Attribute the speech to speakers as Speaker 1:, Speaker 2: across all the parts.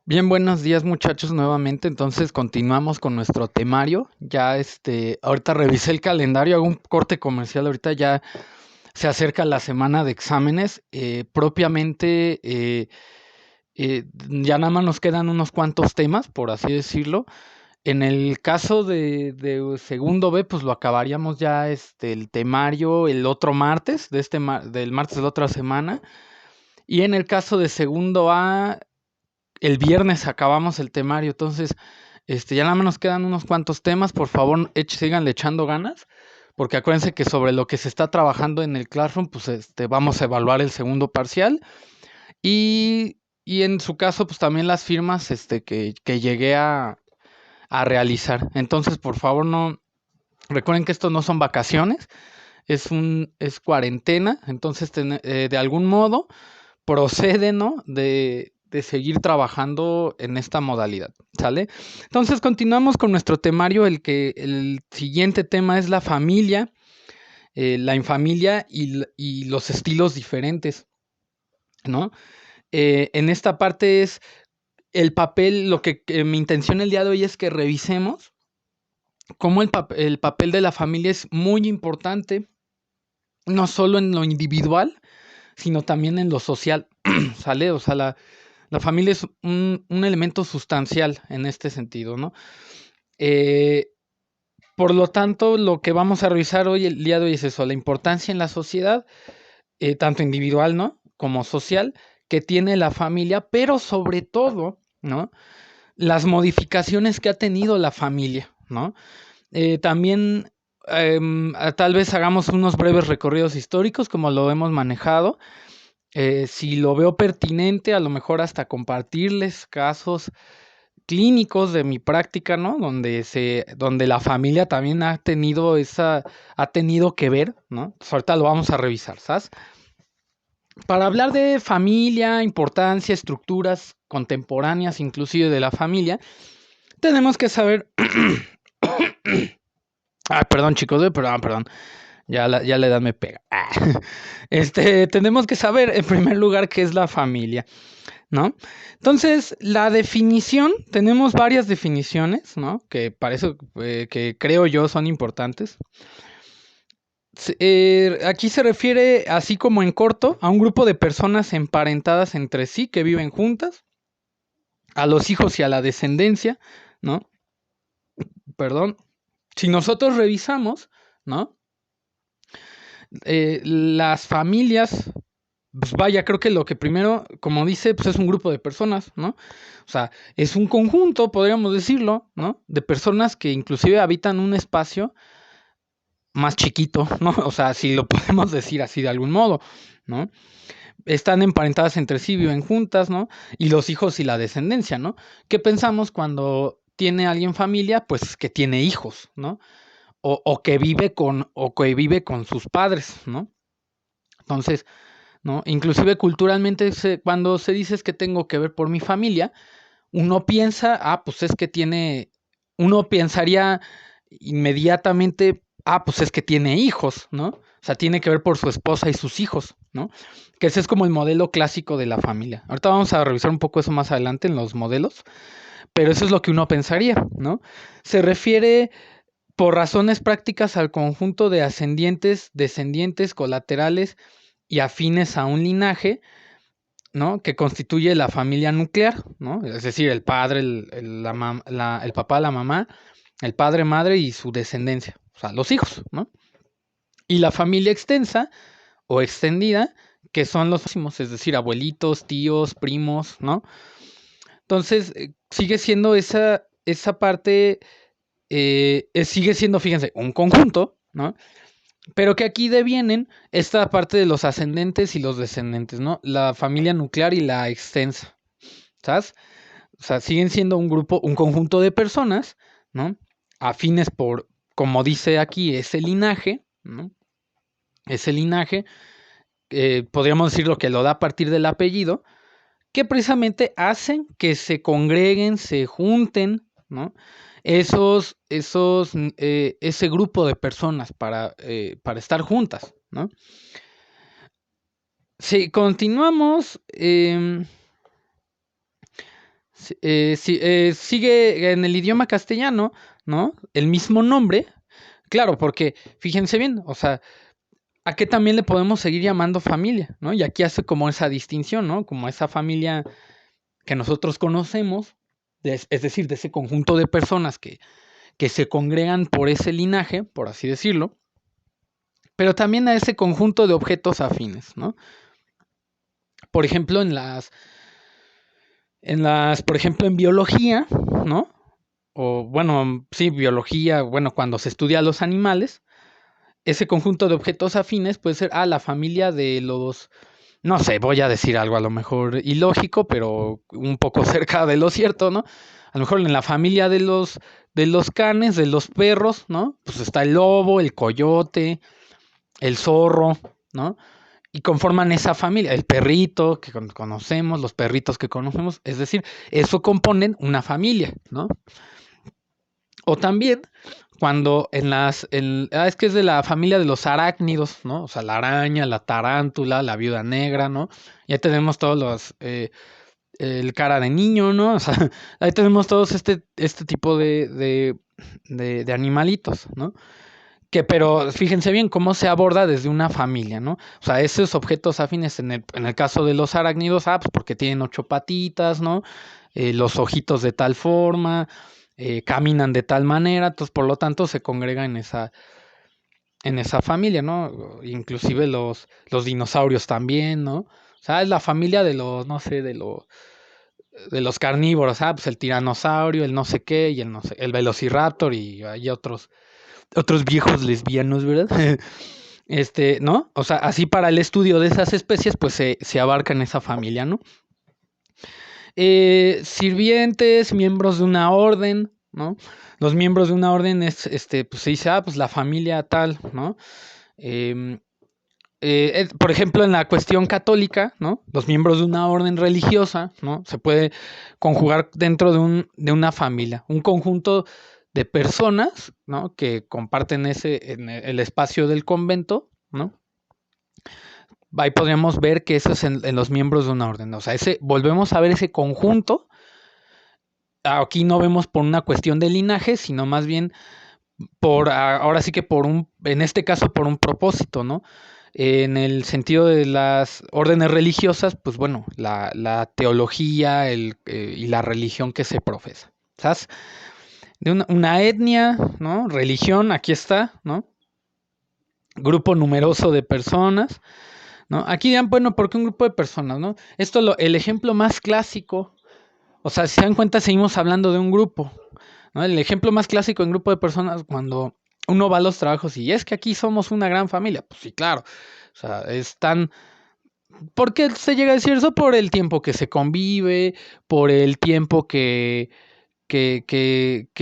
Speaker 1: Bien, buenos días muchachos nuevamente. Entonces continuamos con nuestro temario. Ya ahorita revisé el calendario, hago un corte comercial. Ahorita ya se acerca la semana de exámenes. Propiamente, ya nada más nos quedan unos cuantos temas, por así decirlo. En el caso de segundo B, pues lo acabaríamos ya el temario el otro martes, del martes de la otra semana. Y en el caso de segundo A, el viernes acabamos el temario. Entonces, ya nada más nos quedan unos cuantos temas. Por favor, síganle echando ganas. Porque acuérdense que sobre lo que se está trabajando en el Classroom, pues vamos a evaluar el segundo parcial. Y en su caso, pues también las firmas que llegué a realizar. Entonces, por favor, no. Recuerden que esto no son vacaciones, es cuarentena. Entonces, de algún modo, procede, ¿no? De seguir trabajando en esta modalidad, ¿sale? Entonces continuamos con nuestro temario, el siguiente tema es la familia, la infamilia y los estilos diferentes, ¿no? En esta parte es el papel, mi intención el día de hoy es que revisemos cómo el papel de la familia es muy importante, no solo en lo individual, sino también en lo social, ¿sale? O sea, la familia es un elemento sustancial en este sentido, ¿no? Eh, por lo tanto, lo que vamos a revisar hoy, el día de hoy, es eso, la importancia en la sociedad, tanto individual, ¿no? Como social, que tiene la familia, pero sobre todo, ¿no? Las modificaciones que ha tenido la familia, ¿no? También tal vez hagamos unos breves recorridos históricos, como lo hemos manejado. Si lo veo pertinente, a lo mejor hasta compartirles casos clínicos de mi práctica, ¿no? Donde la familia también ha tenido que ver, ¿no? Pues ahorita lo vamos a revisar, ¿sabes? Para hablar de familia, importancia, estructuras contemporáneas, inclusive de la familia, tenemos que saber. Perdón, chicos, perdón. Ya la edad me pega. Tenemos que saber, en primer lugar, qué es la familia, ¿no? Entonces, la definición, tenemos varias definiciones, ¿no? Que parece que creo yo son importantes. Aquí se refiere, así como en corto, a un grupo de personas emparentadas entre sí que viven juntas, a los hijos y a la descendencia, ¿no? Perdón. Si nosotros revisamos, ¿no? Las familias, pues vaya, creo que lo que primero, como dice, pues es un grupo de personas, ¿no? O sea, es un conjunto, podríamos decirlo, ¿no? De personas que inclusive habitan un espacio más chiquito, ¿no? O sea, si lo podemos decir así de algún modo, ¿no? Están emparentadas entre sí, viven juntas, ¿no? Y los hijos y la descendencia, ¿no? ¿Qué pensamos cuando tiene alguien familia? Pues que tiene hijos, ¿no? O que vive con sus padres, ¿no? Entonces, ¿no? Inclusive culturalmente, cuando se dice es que tengo que ver por mi familia, uno piensa, pues es que uno pensaría inmediatamente, pues es que tiene hijos, ¿no? O sea, tiene que ver por su esposa y sus hijos, ¿no? Que ese es como el modelo clásico de la familia. Ahorita vamos a revisar un poco eso más adelante en los modelos, pero eso es lo que uno pensaría, ¿no? Se refiere por razones prácticas al conjunto de ascendientes, descendientes, colaterales y afines a un linaje, ¿no? Que constituye la familia nuclear, ¿no? Es decir, el padre, el papá, la mamá, el padre, madre y su descendencia, o sea, los hijos, ¿no? Y la familia extensa o extendida, que son los próximos, es decir, abuelitos, tíos, primos, ¿no? Entonces, sigue siendo esa parte, sigue siendo, fíjense, un conjunto, ¿no? Pero que aquí devienen esta parte de los ascendentes y los descendentes, ¿no? La familia nuclear y la extensa, ¿sabes? O sea, siguen siendo un grupo, un conjunto de personas, ¿no? Afines por, como dice aquí, ese linaje, ¿no? Ese linaje, podríamos decir lo que lo da a partir del apellido, que precisamente hacen que se congreguen, se junten, ¿no? Ese grupo de personas para estar juntas, ¿no? Si continuamos, Sigue en el idioma castellano, ¿no? El mismo nombre. Claro, porque fíjense bien, o sea, ¿a qué también le podemos seguir llamando familia, ¿no? Y aquí hace como esa distinción, ¿no? Como esa familia que nosotros conocemos, es decir, de ese conjunto de personas que se congregan por ese linaje, por así decirlo, pero también a ese conjunto de objetos afines, ¿no? Por ejemplo, por ejemplo, en biología, ¿no? O bueno, sí, biología, bueno, cuando se estudia a los animales, ese conjunto de objetos afines puede ser, la familia de los, no sé, voy a decir algo a lo mejor ilógico, pero un poco cerca de lo cierto, ¿no? A lo mejor en la familia de los canes, de los perros, ¿no? Pues está el lobo, el coyote, el zorro, ¿no? Y conforman esa familia, el perrito que conocemos, los perritos que conocemos, es decir, eso componen una familia, ¿no? O también cuando es que es de la familia de los arácnidos, ¿no? O sea, la araña, la tarántula, la viuda negra, ¿no? Ya tenemos todos el cara de niño, ¿no? O sea, ahí tenemos todos este tipo de animalitos, ¿no? Pero fíjense bien cómo se aborda desde una familia, ¿no? O sea, esos objetos afines en el caso de los arácnidos, pues porque tienen 8 patitas, ¿no? Los ojitos de tal forma, caminan de tal manera, entonces por lo tanto se congrega en esa familia, ¿no? Inclusive los dinosaurios también, ¿no? O sea, es la familia de los, no sé, de los carnívoros, pues el tiranosaurio, el no sé qué, y el no sé, el velociraptor y hay otros viejos lesbianos, ¿verdad? ¿No? O sea, así para el estudio de esas especies, pues se abarca en esa familia, ¿no? Sirvientes, miembros de una orden, ¿no? Los miembros de una orden pues se dice, pues la familia tal, ¿no? Em, por ejemplo, en la cuestión católica, ¿no? Los miembros de una orden religiosa, ¿no? Se puede conjugar dentro de una familia, un conjunto de personas, ¿no? Que comparten en el espacio del convento, ¿no? Ahí podríamos ver que eso es en los miembros de una orden, ¿no? O sea, volvemos a ver ese conjunto. Aquí no vemos por una cuestión de linaje, sino más bien ahora sí que en este caso por un propósito, ¿no? En el sentido de las órdenes religiosas, pues bueno, la teología y la religión que se profesa. ¿Sabes? De una etnia, ¿no? Religión, aquí está, ¿no? Grupo numeroso de personas, ¿no? Aquí dirán, bueno, ¿por qué un grupo de personas, no? El ejemplo más clásico, o sea, si se dan cuenta, seguimos hablando de un grupo, ¿no? El ejemplo más clásico en grupo de personas, cuando uno va a los trabajos y es que aquí somos una gran familia, pues sí, claro. O sea, ¿por qué se llega a decir eso? Por el tiempo que se convive, por el tiempo que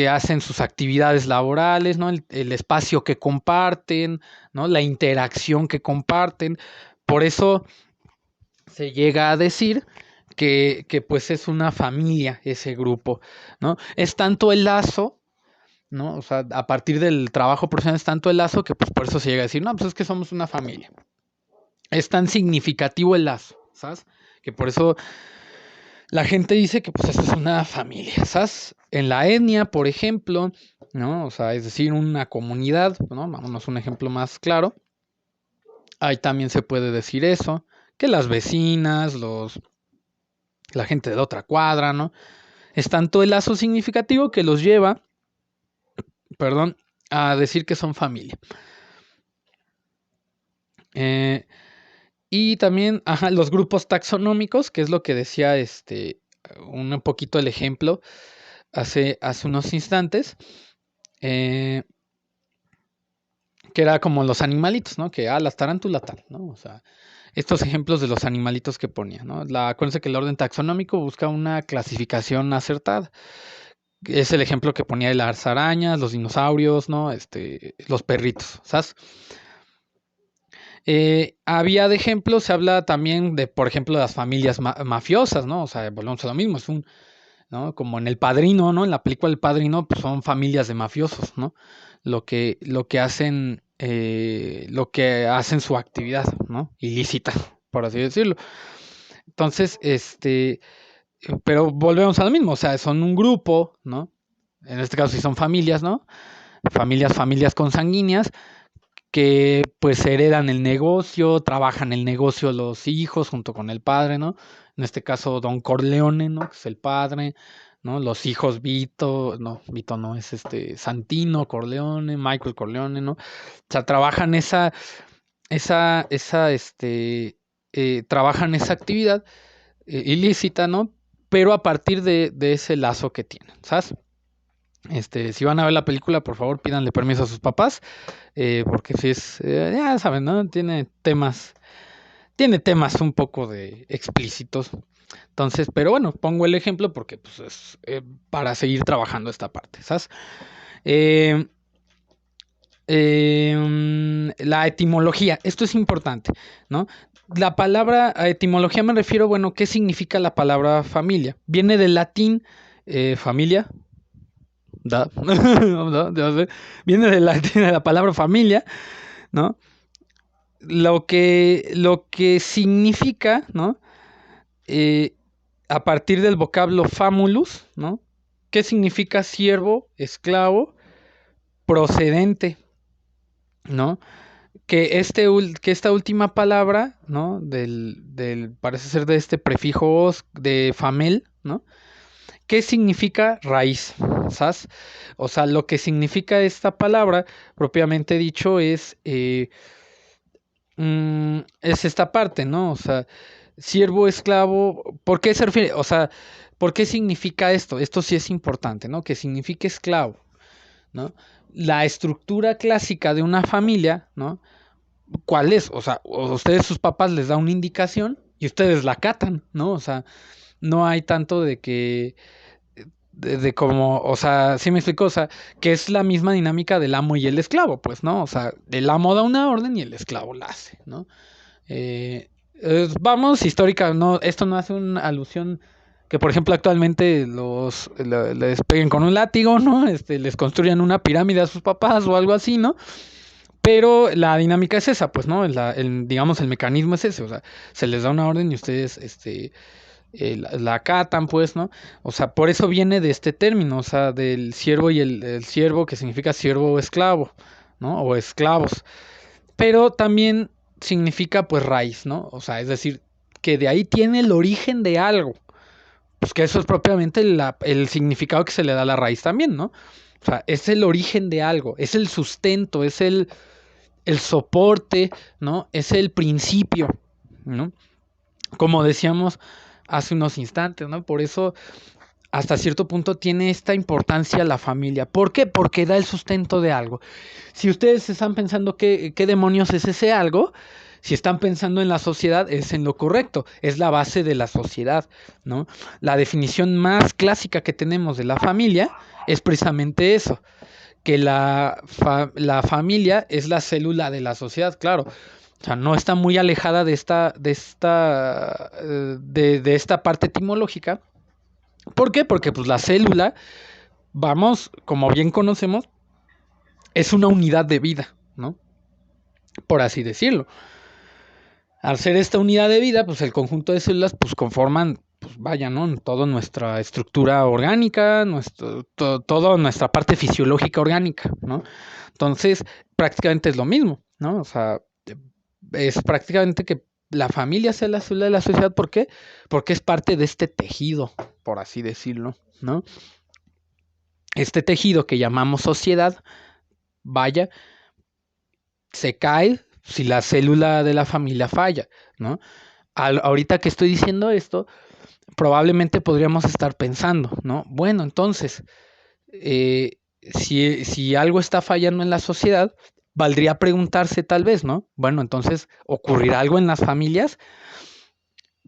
Speaker 1: hacen sus actividades laborales, ¿no? El espacio que comparten, ¿no? La interacción que comparten. Por eso se llega a decir que pues es una familia ese grupo, ¿no? Es tanto el lazo, ¿no? O sea, a partir del trabajo profesional es tanto el lazo que pues por eso se llega a decir, no, pues es que somos una familia. Es tan significativo el lazo, ¿sabes? Que por eso la gente dice que pues esto es una familia, ¿sabes? En la etnia, por ejemplo, ¿no? O sea, es decir, una comunidad, ¿no? Vámonos a un ejemplo más claro. Ahí también se puede decir eso, que las vecinas, la gente de la otra cuadra, ¿no? Es tanto el lazo significativo que los lleva, perdón, a decir que son familia. Y también, los grupos taxonómicos, que es lo que decía un poquito el ejemplo hace unos instantes, eh, que era como los animalitos, ¿no? Que, las tarántulas tal, ¿no? O sea, estos ejemplos de los animalitos que ponía, ¿no? Acuérdense que el orden taxonómico busca una clasificación acertada. Es el ejemplo que ponía de las arañas, los dinosaurios, ¿no? Los perritos, ¿sabes? Había de ejemplo, se habla también de, por ejemplo, las familias mafiosas, ¿no? O sea, volvemos a lo mismo, ¿no? Como en El Padrino, ¿no? En la película El Padrino, pues son familias de mafiosos, ¿no? Lo que hacen su actividad, ¿no? Ilícita, por así decirlo. Entonces, Pero volvemos a lo mismo, o sea, son un grupo, ¿no? En este caso sí son familias, ¿no? Familias consanguíneas que pues heredan el negocio, trabajan el negocio los hijos junto con el padre, ¿no? En este caso Don Corleone, ¿no? Que es el padre, ¿no? Los hijos Vito no, es Santino Corleone, Michael Corleone, ¿no? O sea, trabajan trabajan esa actividad ilícita, ¿no? Pero a partir de ese lazo que tienen, ¿sabes? Si van a ver la película, por favor, pídanle permiso a sus papás, porque si es, ya saben, ¿no? Tiene temas un poco de explícitos. Entonces, pero bueno, pongo el ejemplo porque pues, es para seguir trabajando esta parte, ¿sabes? Eh, la etimología, esto es importante, ¿no? La palabra, a etimología me refiero, bueno, ¿qué significa la palabra familia? Viene del latín familia, da, no, ya sé. Viene del latín de la palabra familia, ¿no? Lo que significa, ¿no? Eh, a partir del vocablo famulus, ¿no? ¿Qué significa siervo, esclavo, procedente, ¿no? Que esta última palabra, ¿no? Parece ser de este prefijo de famel, ¿no? ¿Qué significa raíz? ¿Sabes? O sea, lo que significa esta palabra, propiamente dicho, es esta parte, ¿no? O sea, siervo, esclavo, ¿por qué se refiere? O sea, ¿por qué significa esto? Esto sí es importante, ¿no? Que signifique esclavo, ¿no? La estructura clásica de una familia, ¿no? ¿Cuál es? O sea, ustedes, sus papás les da una indicación y ustedes la acatan, ¿no? O sea, no hay tanto de que de como, o sea, sí me explico, o sea, que es la misma dinámica del amo y el esclavo, pues, ¿no? O sea, el amo da una orden y el esclavo la hace, ¿no? Vamos, histórica, no, esto no hace una alusión que, por ejemplo, actualmente les peguen con un látigo, ¿no? Les construyan una pirámide a sus papás o algo así, ¿no? Pero la dinámica es esa, pues, ¿no? Digamos, el mecanismo es ese, o sea, se les da una orden y ustedes, la acatan, pues, ¿no? O sea, por eso viene de este término, o sea, del siervo y el siervo, que significa siervo o esclavo, ¿no? O esclavos. Pero también significa, pues, raíz, ¿no? O sea, es decir, que de ahí tiene el origen de algo. Pues que eso es propiamente el significado que se le da a la raíz también, ¿no? O sea, es el origen de algo, es el sustento, es el soporte, ¿no? Es el principio, ¿no? Como decíamos hace unos instantes, ¿no? Por eso hasta cierto punto tiene esta importancia la familia. ¿Por qué? Porque da el sustento de algo. Si ustedes están pensando qué demonios es ese algo, si están pensando en la sociedad, es en lo correcto, es la base de la sociedad, ¿no? La definición más clásica que tenemos de la familia es precisamente eso, que la familia es la célula de la sociedad, claro. O sea, no está muy alejada de esta parte etimológica. ¿Por qué? Porque pues la célula, vamos, como bien conocemos, es una unidad de vida, ¿no? Por así decirlo. Al ser esta unidad de vida, pues el conjunto de células pues conforman, pues vaya, ¿no? Toda nuestra estructura orgánica, toda nuestra parte fisiológica orgánica, ¿no? Entonces, prácticamente es lo mismo, ¿no? O sea, es prácticamente que la familia sea la célula de la sociedad. ¿Por qué? Porque es parte de este tejido, por así decirlo, ¿no? Este tejido que llamamos sociedad, vaya, se cae si la célula de la familia falla, ¿no? Ahorita que estoy diciendo esto, probablemente podríamos estar pensando, ¿no? Bueno, entonces, si algo está fallando en la sociedad, valdría preguntarse tal vez, ¿no? Bueno, entonces, ¿ocurrirá algo en las familias?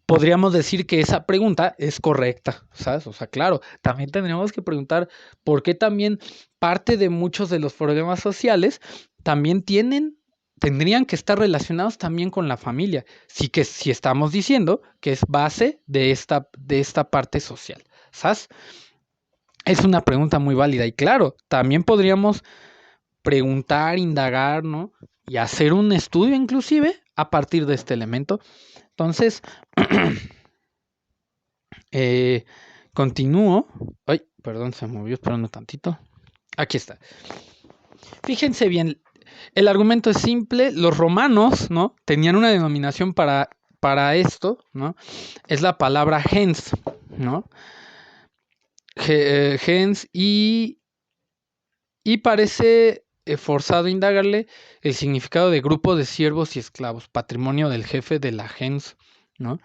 Speaker 1: Podríamos decir que esa pregunta es correcta, ¿sabes? O sea, claro, también tendríamos que preguntar por qué también parte de muchos de los problemas sociales también tendrían que estar relacionados también con la familia. Si estamos diciendo que es base de esta parte social, ¿sabes? Es una pregunta muy válida y claro, también podríamos preguntar, indagar, ¿no? Y hacer un estudio inclusive a partir de este elemento. Entonces, Eh, Continúo. Ay, perdón, se movió, esperando tantito. Aquí está. Fíjense bien, el argumento es simple. Los romanos, ¿no? Tenían una denominación para esto, ¿no? Es la palabra gens, ¿no? Gens y parece forzado indagarle el significado de grupo de siervos y esclavos, patrimonio del jefe de la gens, ¿no?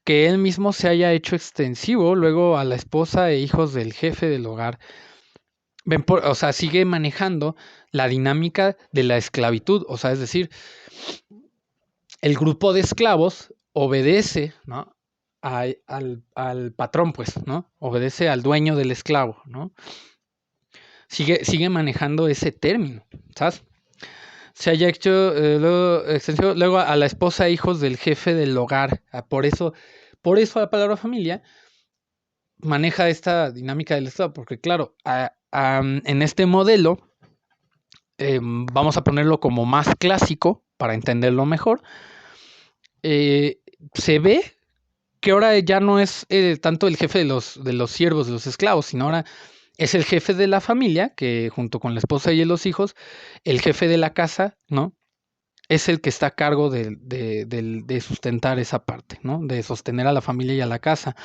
Speaker 1: Que él mismo se haya hecho extensivo luego a la esposa e hijos del jefe del hogar. O sea, sigue manejando la dinámica de la esclavitud, o sea, es decir, el grupo de esclavos obedece, ¿no? Al patrón, pues, ¿no? Obedece al dueño del esclavo, ¿no? Sigue manejando ese término, ¿sabes? Se haya hecho luego a la esposa e hijos del jefe del hogar. Por eso la palabra familia maneja esta dinámica del Estado, porque claro, en este modelo, vamos a ponerlo como más clásico para entenderlo mejor, se ve que ahora ya no es tanto el jefe de los siervos, de los esclavos, sino ahora es el jefe de la familia, que junto con la esposa y los hijos, el jefe de la casa, ¿no? Es el que está a cargo de sustentar esa parte, ¿no? De sostener a la familia y a la casa.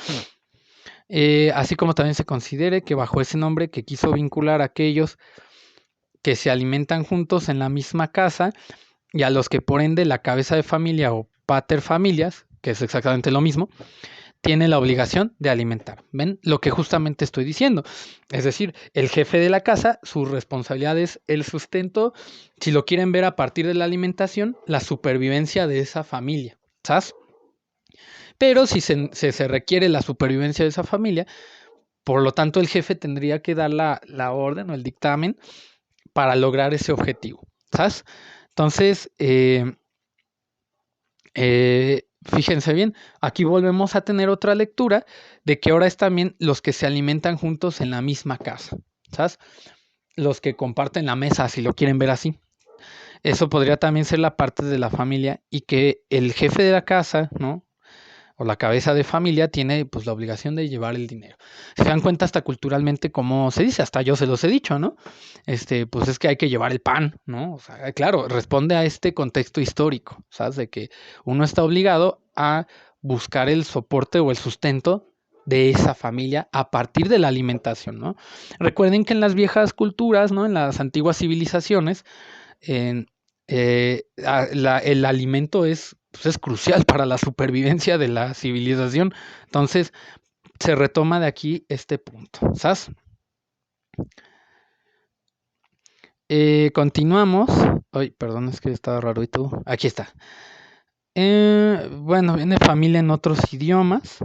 Speaker 1: Así como también se considere que bajo ese nombre que quiso vincular a aquellos que se alimentan juntos en la misma casa y a los que por ende la cabeza de familia o pater familias, que es exactamente lo mismo, tiene la obligación de alimentar. ¿Ven? Lo que justamente estoy diciendo. Es decir, el jefe de la casa, su responsabilidad es el sustento, si lo quieren ver a partir de la alimentación, la supervivencia de esa familia. ¿Sabes? Pero si se requiere la supervivencia de esa familia, por lo tanto el jefe tendría que dar la orden o el dictamen para lograr ese objetivo. ¿Sabes? Entonces, fíjense bien, aquí volvemos a tener otra lectura de que ahora es también los que se alimentan juntos en la misma casa, ¿sabes? Los que comparten la mesa, si lo quieren ver así. Eso podría también ser la parte de la familia y que el jefe de la casa, ¿no? O la cabeza de familia tiene pues la obligación de llevar el dinero. Se dan cuenta hasta culturalmente cómo se dice, hasta yo se los he dicho, ¿no? Pues es que hay que llevar el pan, ¿no? O sea, claro, responde a este contexto histórico, ¿sabes? De que uno está obligado a buscar el soporte o el sustento de esa familia a partir de la alimentación, ¿no? Recuerden que en las viejas culturas, ¿no? En las antiguas civilizaciones, en, el alimento pues es crucial para la supervivencia de la civilización. Entonces, se retoma de aquí este punto. ¿Sabes? Continuamos. Ay, perdón, es que estaba raro y todo. Aquí está. Bueno, viene familia en otros idiomas.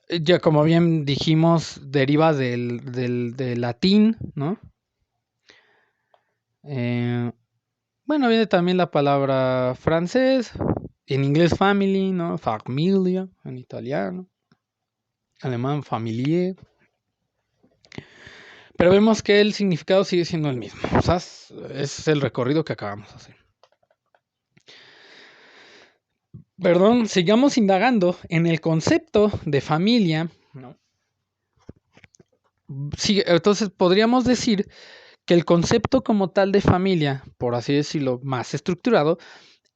Speaker 1: Ya como bien dijimos, deriva del latín, ¿no? Bueno, viene también la palabra francés, en inglés family, ¿no? Familia, en italiano, alemán familie. Pero vemos que el significado sigue siendo el mismo. O sea, es el recorrido que acabamos de hacer. Perdón, sigamos indagando en el concepto de familia, ¿no? Sí, entonces podríamos decir que el concepto como tal de familia, por así decirlo, más estructurado,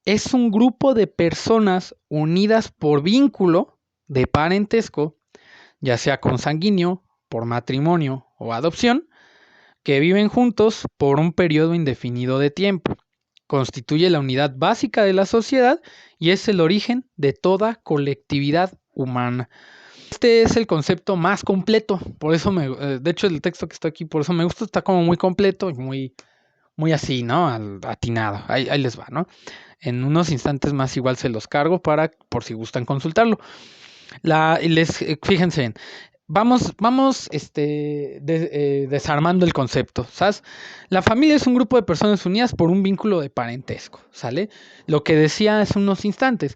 Speaker 1: es un grupo de personas unidas por vínculo de parentesco, ya sea consanguíneo, por matrimonio o adopción, que viven juntos por un periodo indefinido de tiempo. Constituye la unidad básica de la sociedad y es el origen de toda colectividad humana. Este es el concepto más completo, por eso de hecho el texto que está aquí, por eso me gusta, está como muy completo y muy así, ¿no? Atinado. Ahí les va, ¿no? En unos instantes más igual se los cargo por si gustan consultarlo. Fíjense bien, vamos desarmando el concepto, ¿sabes? La familia es un grupo de personas unidas por un vínculo de parentesco, ¿sale? Lo que decía hace unos instantes.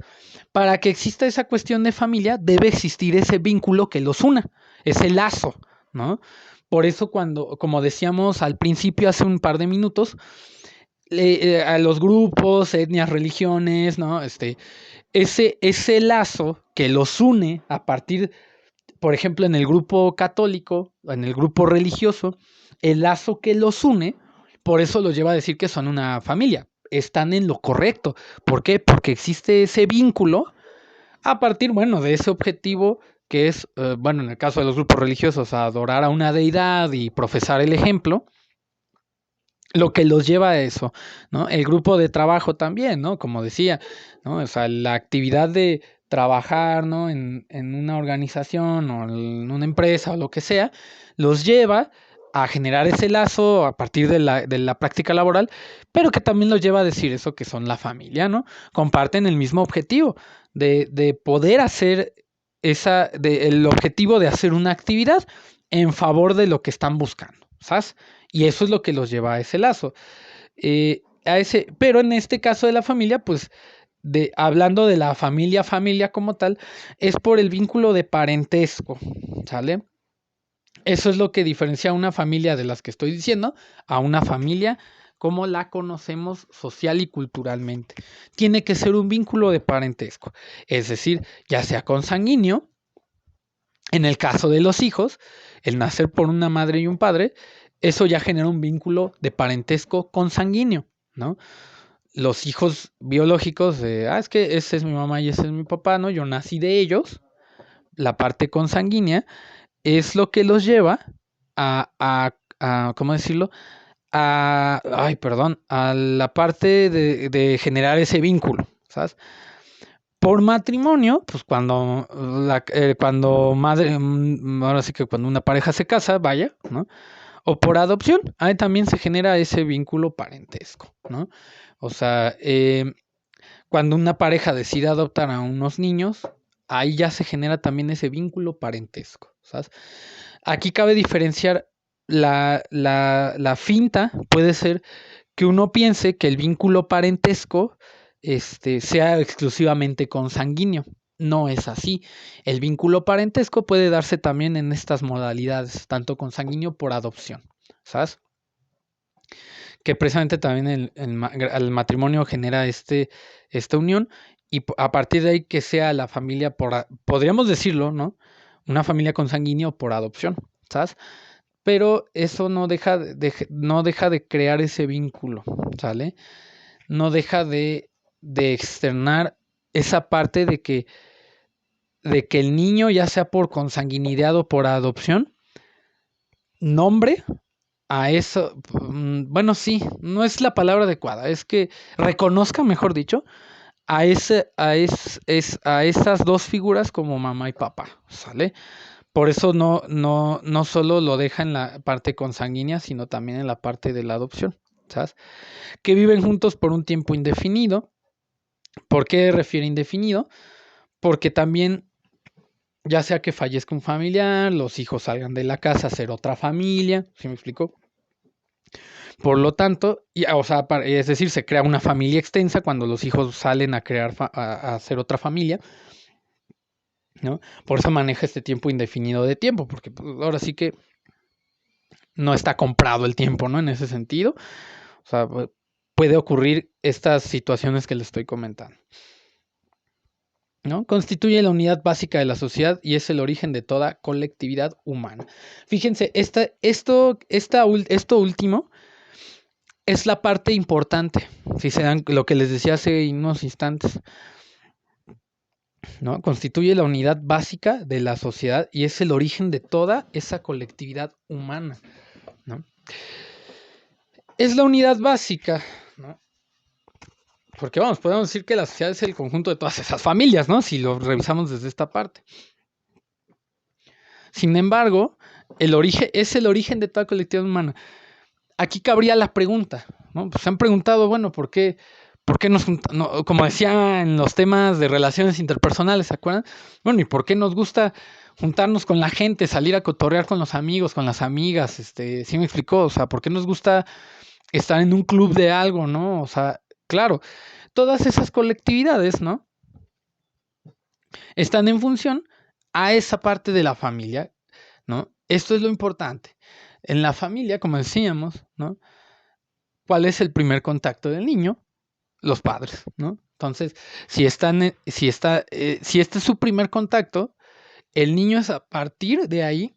Speaker 1: Para que exista esa cuestión de familia, debe existir ese vínculo que los una, ese lazo, ¿no? Por eso como decíamos al principio hace un par de minutos, a los grupos, etnias, religiones, ¿no? ese lazo que los une a partir, por ejemplo, en el grupo católico, en el grupo religioso, el lazo que los une, por eso los lleva a decir que son una familia. Están en lo correcto. ¿Por qué? Porque existe ese vínculo a partir, bueno, de ese objetivo que es, bueno, en el caso de los grupos religiosos, adorar a una deidad y profesar el ejemplo, lo que los lleva a eso, ¿no? El grupo de trabajo también, ¿no? Como decía, ¿no? O sea, la actividad de trabajar, ¿no? En una organización o en una empresa o lo que sea, los lleva a generar ese lazo a partir de la práctica laboral, pero que también los lleva a decir eso que son la familia, ¿no? Comparten el mismo objetivo de poder hacer el objetivo de hacer una actividad en favor de lo que están buscando, ¿sabes? Y eso es lo que los lleva a ese lazo. Pero en este caso de la familia, pues, hablando de la familia como tal, es por el vínculo de parentesco, ¿sale? Eso es lo que diferencia a una familia de las que estoy diciendo a una familia como la conocemos social y culturalmente. Tiene que ser un vínculo de parentesco, es decir, ya sea consanguíneo, en el caso de los hijos, el nacer por una madre y un padre, eso ya genera un vínculo de parentesco consanguíneo, ¿no? Los hijos biológicos es que ese es mi mamá y ese es mi papá, ¿no? Yo nací de ellos, la parte consanguínea es lo que los lleva ¿cómo decirlo? A la parte de generar ese vínculo, ¿sabes? Por matrimonio, pues ahora sí que cuando una pareja se casa, vaya, ¿no? O por adopción, ahí también se genera ese vínculo parentesco, ¿no? O sea, cuando una pareja decide adoptar a unos niños, ahí ya se genera también ese vínculo parentesco, ¿sabes? Aquí cabe diferenciar la finta, puede ser que uno piense que el vínculo parentesco sea exclusivamente consanguíneo. No es así. El vínculo parentesco puede darse también en estas modalidades, tanto consanguíneo por adopción, ¿sabes? Que precisamente también el matrimonio genera esta unión y a partir de ahí que sea la familia podríamos decirlo, ¿no? Una familia consanguínea por adopción, ¿sabes? Pero eso no deja de crear ese vínculo, ¿sale? No deja de externar esa parte de que el niño, ya sea por consanguinidad o por adopción, nombre a eso, bueno, sí, no es la palabra adecuada, es que reconozca, mejor dicho, a esas dos figuras como mamá y papá, ¿sale? Por eso no solo lo deja en la parte consanguínea, sino también en la parte de la adopción, ¿sabes? Que viven juntos por un tiempo indefinido. ¿Por qué refiere indefinido? Porque también, ya sea que fallezca un familiar, los hijos salgan de la casa a hacer otra familia, ¿sí me explico? Por lo tanto, o sea, es decir, se crea una familia extensa cuando los hijos salen a crear, a hacer otra familia, ¿no? Por eso maneja este tiempo indefinido de tiempo, porque pues, ahora sí que no está comprado el tiempo, ¿no? En ese sentido, o sea, puede ocurrir estas situaciones que les estoy comentando, ¿no? Constituye la unidad básica de la sociedad y es el origen de toda colectividad humana. Fíjense, esto último es la parte importante, si se dan lo que les decía hace unos instantes, ¿no? Constituye la unidad básica de la sociedad y es el origen de toda esa colectividad humana, ¿no? Es la unidad básica, ¿no? Porque vamos, podemos decir que la sociedad es el conjunto de todas esas familias, ¿no? Si lo revisamos desde esta parte. Sin embargo, es el origen de toda colectividad humana. Aquí cabría la pregunta, ¿no? Pues se han preguntado, bueno, ¿por qué nos juntamos? No, como decía en los temas de relaciones interpersonales, ¿se acuerdan? Bueno, ¿y por qué nos gusta juntarnos con la gente, salir a cotorrear con los amigos, con las amigas? ¿Sí me explicó? O sea, ¿por qué nos gusta estar en un club de algo, ¿no? O sea, claro, todas esas colectividades, ¿no? Están en función a esa parte de la familia, ¿no? Esto es lo importante. En la familia, como decíamos, ¿no? ¿Cuál es el primer contacto del niño? Los padres, ¿no? Entonces, si este es su primer contacto, el niño es a partir de ahí,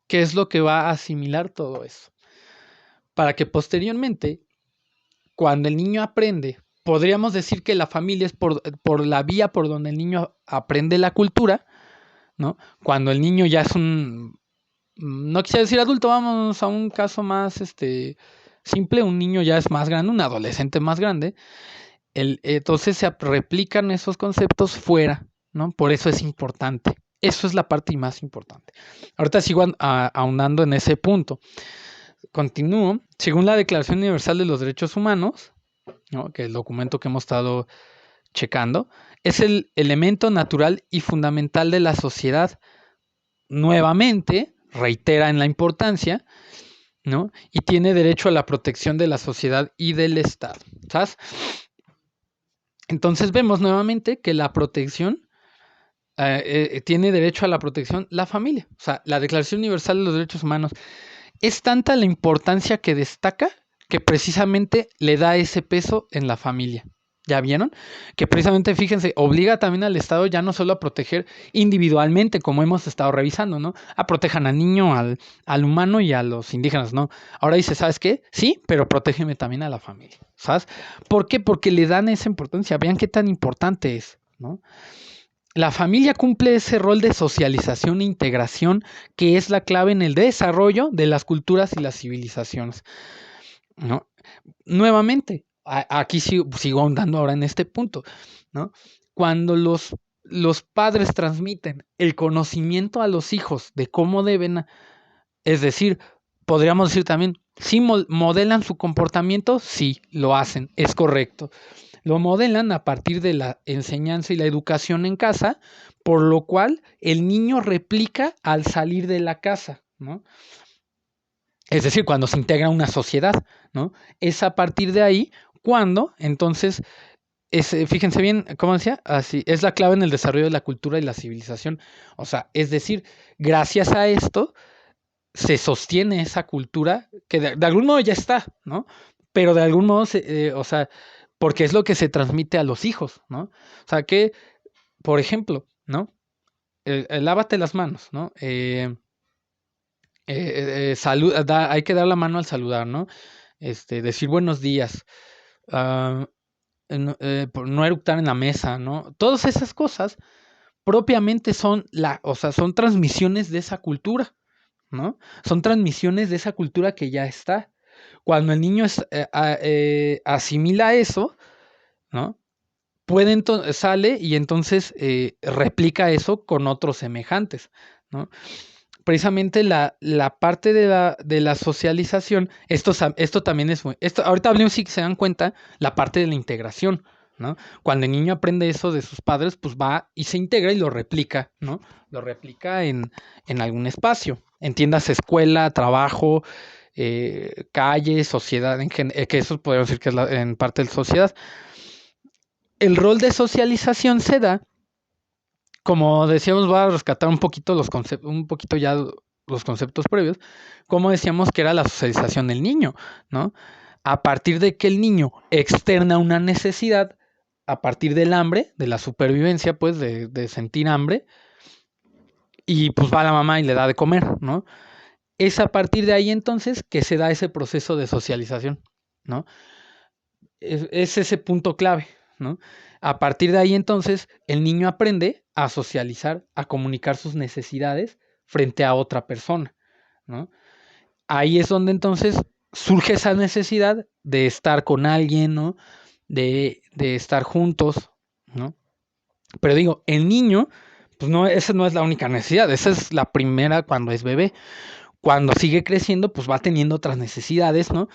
Speaker 1: ¿qué es lo que va a asimilar todo eso? Para que posteriormente, cuando el niño aprende, podríamos decir que la familia es por la vía por donde el niño aprende la cultura, ¿no? Cuando el niño ya es no quisiera decir adulto, vamos a un caso más simple, un niño ya es más grande, un adolescente más grande, entonces se replican esos conceptos fuera, ¿no? Por eso es importante. Eso es la parte más importante. Ahorita sigo ahondando en ese punto. Continúo. Según la Declaración Universal de los Derechos Humanos, ¿no? Que es el documento que hemos estado checando, es el elemento natural y fundamental de la sociedad. Nuevamente, reitera en la importancia, ¿no? Y tiene derecho a la protección de la sociedad y del Estado. ¿Sabes? Entonces vemos nuevamente que la protección tiene derecho a la protección la familia. O sea, la Declaración Universal de los Derechos Humanos es tanta la importancia que destaca que precisamente le da ese peso en la familia. ¿Ya vieron? Que precisamente, fíjense, obliga también al Estado ya no solo a proteger individualmente, como hemos estado revisando, ¿no? A protejan al niño, al humano y a los indígenas, ¿no? Ahora dice, ¿sabes qué? Sí, pero protégeme también a la familia, ¿sabes? ¿Por qué? Porque le dan esa importancia. Vean qué tan importante es, ¿no? La familia cumple ese rol de socialización e integración que es la clave en el desarrollo de las culturas y las civilizaciones, ¿no? Nuevamente, aquí sigo ahondando ahora en este punto, ¿no? Cuando los padres transmiten el conocimiento a los hijos de cómo deben, es decir, podríamos decir también, si modelan su comportamiento, sí, lo hacen, es correcto. Lo modelan a partir de la enseñanza y la educación en casa, por lo cual el niño replica al salir de la casa, ¿no? Es decir, cuando se integra a una sociedad, ¿no? Es a partir de ahí cuando, entonces, fíjense bien, ¿cómo decía? Así, es la clave en el desarrollo de la cultura y la civilización. O sea, es decir, gracias a esto se sostiene esa cultura que de algún modo ya está, ¿no? Pero de algún modo, o sea, porque es lo que se transmite a los hijos, ¿no? O sea, que, por ejemplo, ¿no? Lávate las manos, ¿no? Hay que dar la mano al saludar, ¿no? Decir buenos días, ah, no eructar en la mesa, ¿no? Todas esas cosas propiamente o sea, son transmisiones de esa cultura, ¿no? Son transmisiones de esa cultura que ya está. Cuando el niño asimila eso, ¿no? Sale y entonces replica eso con otros semejantes, ¿no? Precisamente la parte de la socialización, esto también es ahorita hablemos si se dan cuenta, la parte de la integración, ¿no? Cuando el niño aprende eso de sus padres, pues va y se integra y lo replica, ¿no? Lo replica en algún espacio, entiendas escuela, trabajo, calle, sociedad, que eso podemos decir que es en parte de la sociedad. El rol de socialización se da, como decíamos, voy a rescatar un poquito un poquito ya los conceptos previos, como decíamos que era la socialización del niño, ¿no? A partir de que el niño externa una necesidad, a partir del hambre, de la supervivencia, pues, de sentir hambre, y pues va la mamá y le da de comer, ¿no? Es a partir de ahí entonces que se da ese proceso de socialización, ¿no? Es ese punto clave, ¿no? A partir de ahí entonces el niño aprende a socializar, a comunicar sus necesidades frente a otra persona, ¿no? Ahí es donde entonces surge esa necesidad de estar con alguien, ¿no? De estar juntos, ¿no? Pero digo, el niño, pues no, esa no es la única necesidad, esa es la primera cuando es bebé. Cuando sigue creciendo, pues va teniendo otras necesidades, ¿no?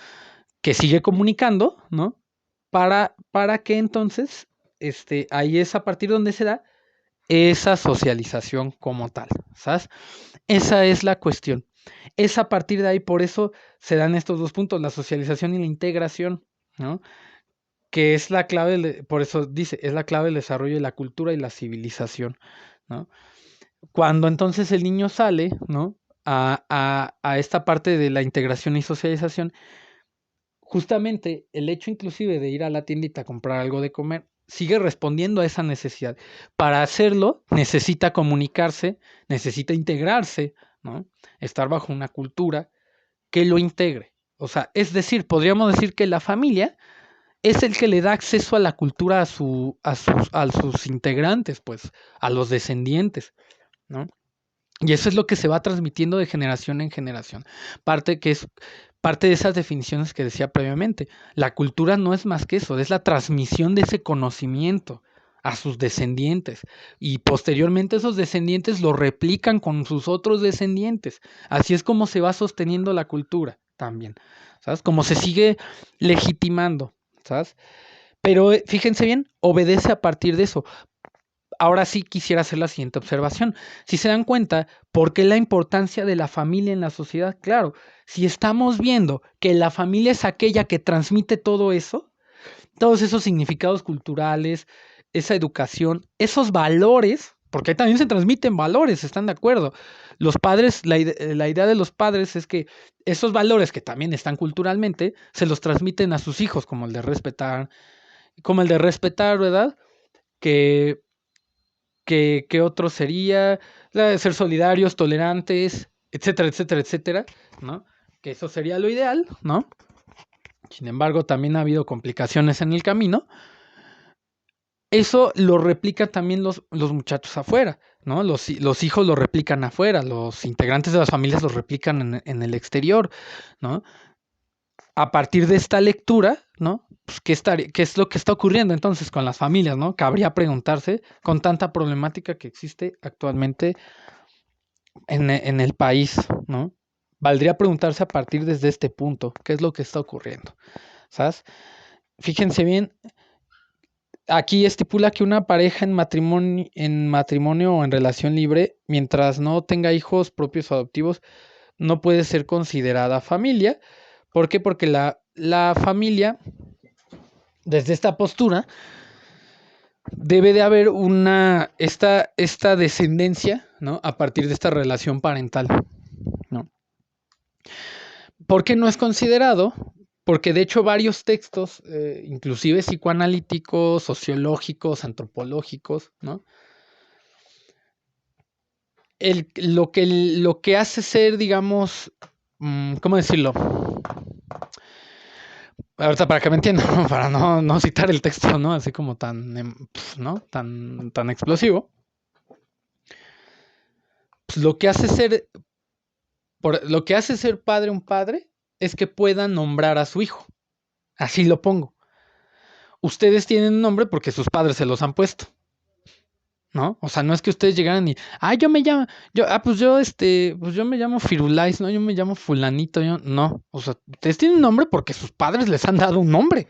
Speaker 1: Que sigue comunicando, ¿no? Para que entonces, ahí es a partir donde se da esa socialización como tal, ¿sabes? Esa es la cuestión. Es a partir de ahí, por eso se dan estos dos puntos, la socialización y la integración, ¿no? Que es la clave, por eso dice, es la clave del desarrollo de la cultura y la civilización, ¿no? Cuando entonces el niño sale, ¿no? A esta parte de la integración y socialización, justamente el hecho inclusive de ir a la tiendita a comprar algo de comer sigue respondiendo a esa necesidad. Para hacerlo necesita comunicarse, necesita integrarse, ¿no? Estar bajo una cultura que lo integre. O sea, es decir, podríamos decir que la familia es el que le da acceso a la cultura a sus integrantes, pues, a los descendientes, ¿no? Y eso es lo que se va transmitiendo de generación en generación. Parte de esas definiciones que decía previamente. La cultura no es más que eso, es la transmisión de ese conocimiento a sus descendientes. Y posteriormente esos descendientes lo replican con sus otros descendientes. Así es como se va sosteniendo la cultura también. ¿Sabes? Como se sigue legitimando. ¿Sabes? Pero fíjense bien, obedece a partir de eso. Ahora sí quisiera hacer la siguiente observación. Si se dan cuenta, ¿por qué la importancia de la familia en la sociedad? Claro, si estamos viendo que la familia es aquella que transmite todo eso, todos esos significados culturales, esa educación, esos valores, porque ahí también se transmiten valores, ¿están de acuerdo? Los padres, la idea de los padres es que esos valores que también están culturalmente, se los transmiten a sus hijos, como el de respetar, ¿verdad? Que ¿qué otro sería? La de ser solidarios, tolerantes, etcétera, etcétera, etcétera, ¿no? Que eso sería lo ideal, ¿no? Sin embargo, también ha habido complicaciones en el camino. Eso lo replican también los muchachos afuera, ¿no? Los hijos lo replican afuera, los integrantes de las familias lo replican en el exterior, ¿no? A partir de esta lectura, ¿no? Pues, ¿qué es lo que está ocurriendo entonces con las familias, ¿no? Cabría preguntarse con tanta problemática que existe actualmente en el país, ¿no? Valdría preguntarse a partir desde este punto, ¿qué es lo que está ocurriendo? ¿Sabes? Fíjense bien, aquí estipula que una pareja en matrimonio o en relación libre, mientras no tenga hijos propios o adoptivos, no puede ser considerada familia. ¿Por qué? Porque la familia, desde esta postura, debe de haber esta descendencia, ¿no? A partir de esta relación parental, ¿no? ¿Por qué no es considerado? Porque de hecho varios textos, inclusive psicoanalíticos, sociológicos, antropológicos, ¿no? Lo que hace ser, digamos, ¿cómo decirlo? Ahorita para que me entiendan, ¿no? Para no citar el texto, ¿no? Así como tan, ¿no? Tan explosivo. Pues lo que hace ser padre un padre es que pueda nombrar a su hijo. Así lo pongo. Ustedes tienen un nombre porque sus padres se los han puesto, ¿no? O sea, no es que ustedes llegaran y, pues yo me llamo Firulais, ¿no? Yo me llamo fulanito, no. O sea, ustedes tienen un nombre porque sus padres les han dado un nombre.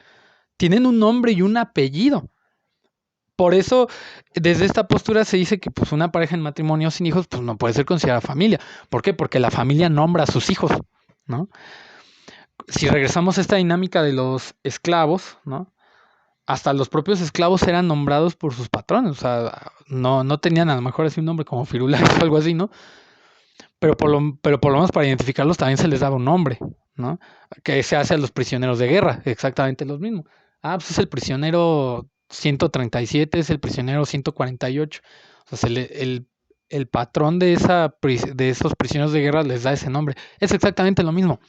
Speaker 1: Tienen un nombre y un apellido. Por eso, desde esta postura se dice que pues una pareja en matrimonio sin hijos, pues no puede ser considerada familia. ¿Por qué? Porque la familia nombra a sus hijos, ¿no? Si regresamos a esta dinámica de los esclavos, ¿no? Hasta los propios esclavos eran nombrados por sus patrones, o sea, no tenían a lo mejor así un nombre como Firulais o algo así, ¿no? Pero por lo menos para identificarlos también se les daba un nombre, ¿no? Que se hace a los prisioneros de guerra, exactamente los mismos. Ah, pues es el prisionero 137, es el prisionero 148. O sea, el patrón de esos prisioneros de guerra les da ese nombre. Es exactamente lo mismo.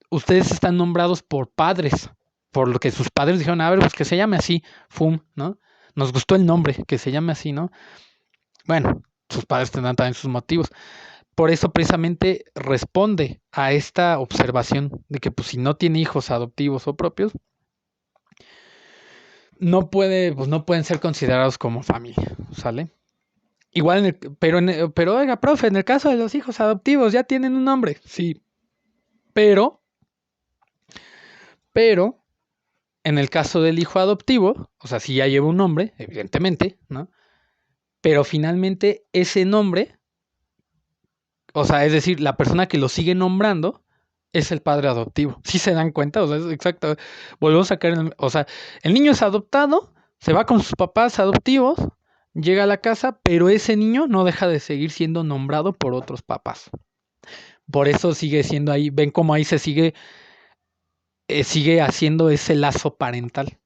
Speaker 1: Ustedes están nombrados por padres, por lo que sus padres dijeron, a ver, pues que se llame así, FUM, ¿no? Nos gustó el nombre, que se llame así, ¿no? Bueno, sus padres tendrán también sus motivos. Por eso precisamente responde a esta observación de que pues si no tiene hijos adoptivos o propios, pues no pueden ser considerados como familia, ¿sale? Igual, pero oiga, profe, en el caso de los hijos adoptivos ya tienen un nombre, sí, pero, pero, en el caso del hijo adoptivo, o sea, sí ya lleva un nombre, evidentemente, ¿no? Pero finalmente ese nombre, o sea, es decir, la persona que lo sigue nombrando es el padre adoptivo. ¿Sí se dan cuenta? O sea, es exacto. Volvemos a caer o sea, el niño es adoptado, se va con sus papás adoptivos, llega a la casa, pero ese niño no deja de seguir siendo nombrado por otros papás. Por eso sigue siendo ahí, ven cómo ahí se sigue sigue haciendo ese lazo parental,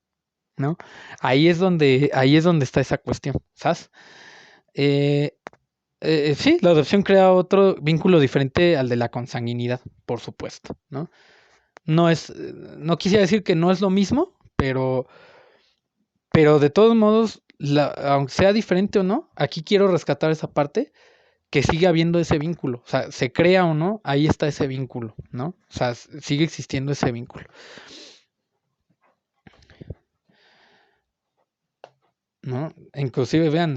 Speaker 1: ¿no? Ahí es donde está esa cuestión, ¿sabes? Eh, sí, la adopción crea otro vínculo diferente al de la consanguinidad, por supuesto, ¿no? No quisiera decir que no es lo mismo, pero de todos modos, aunque sea diferente o no, aquí quiero rescatar esa parte que sigue habiendo ese vínculo. O sea, se crea o no, ahí está ese vínculo, ¿no? O sea, sigue existiendo ese vínculo, ¿no? Inclusive, vean,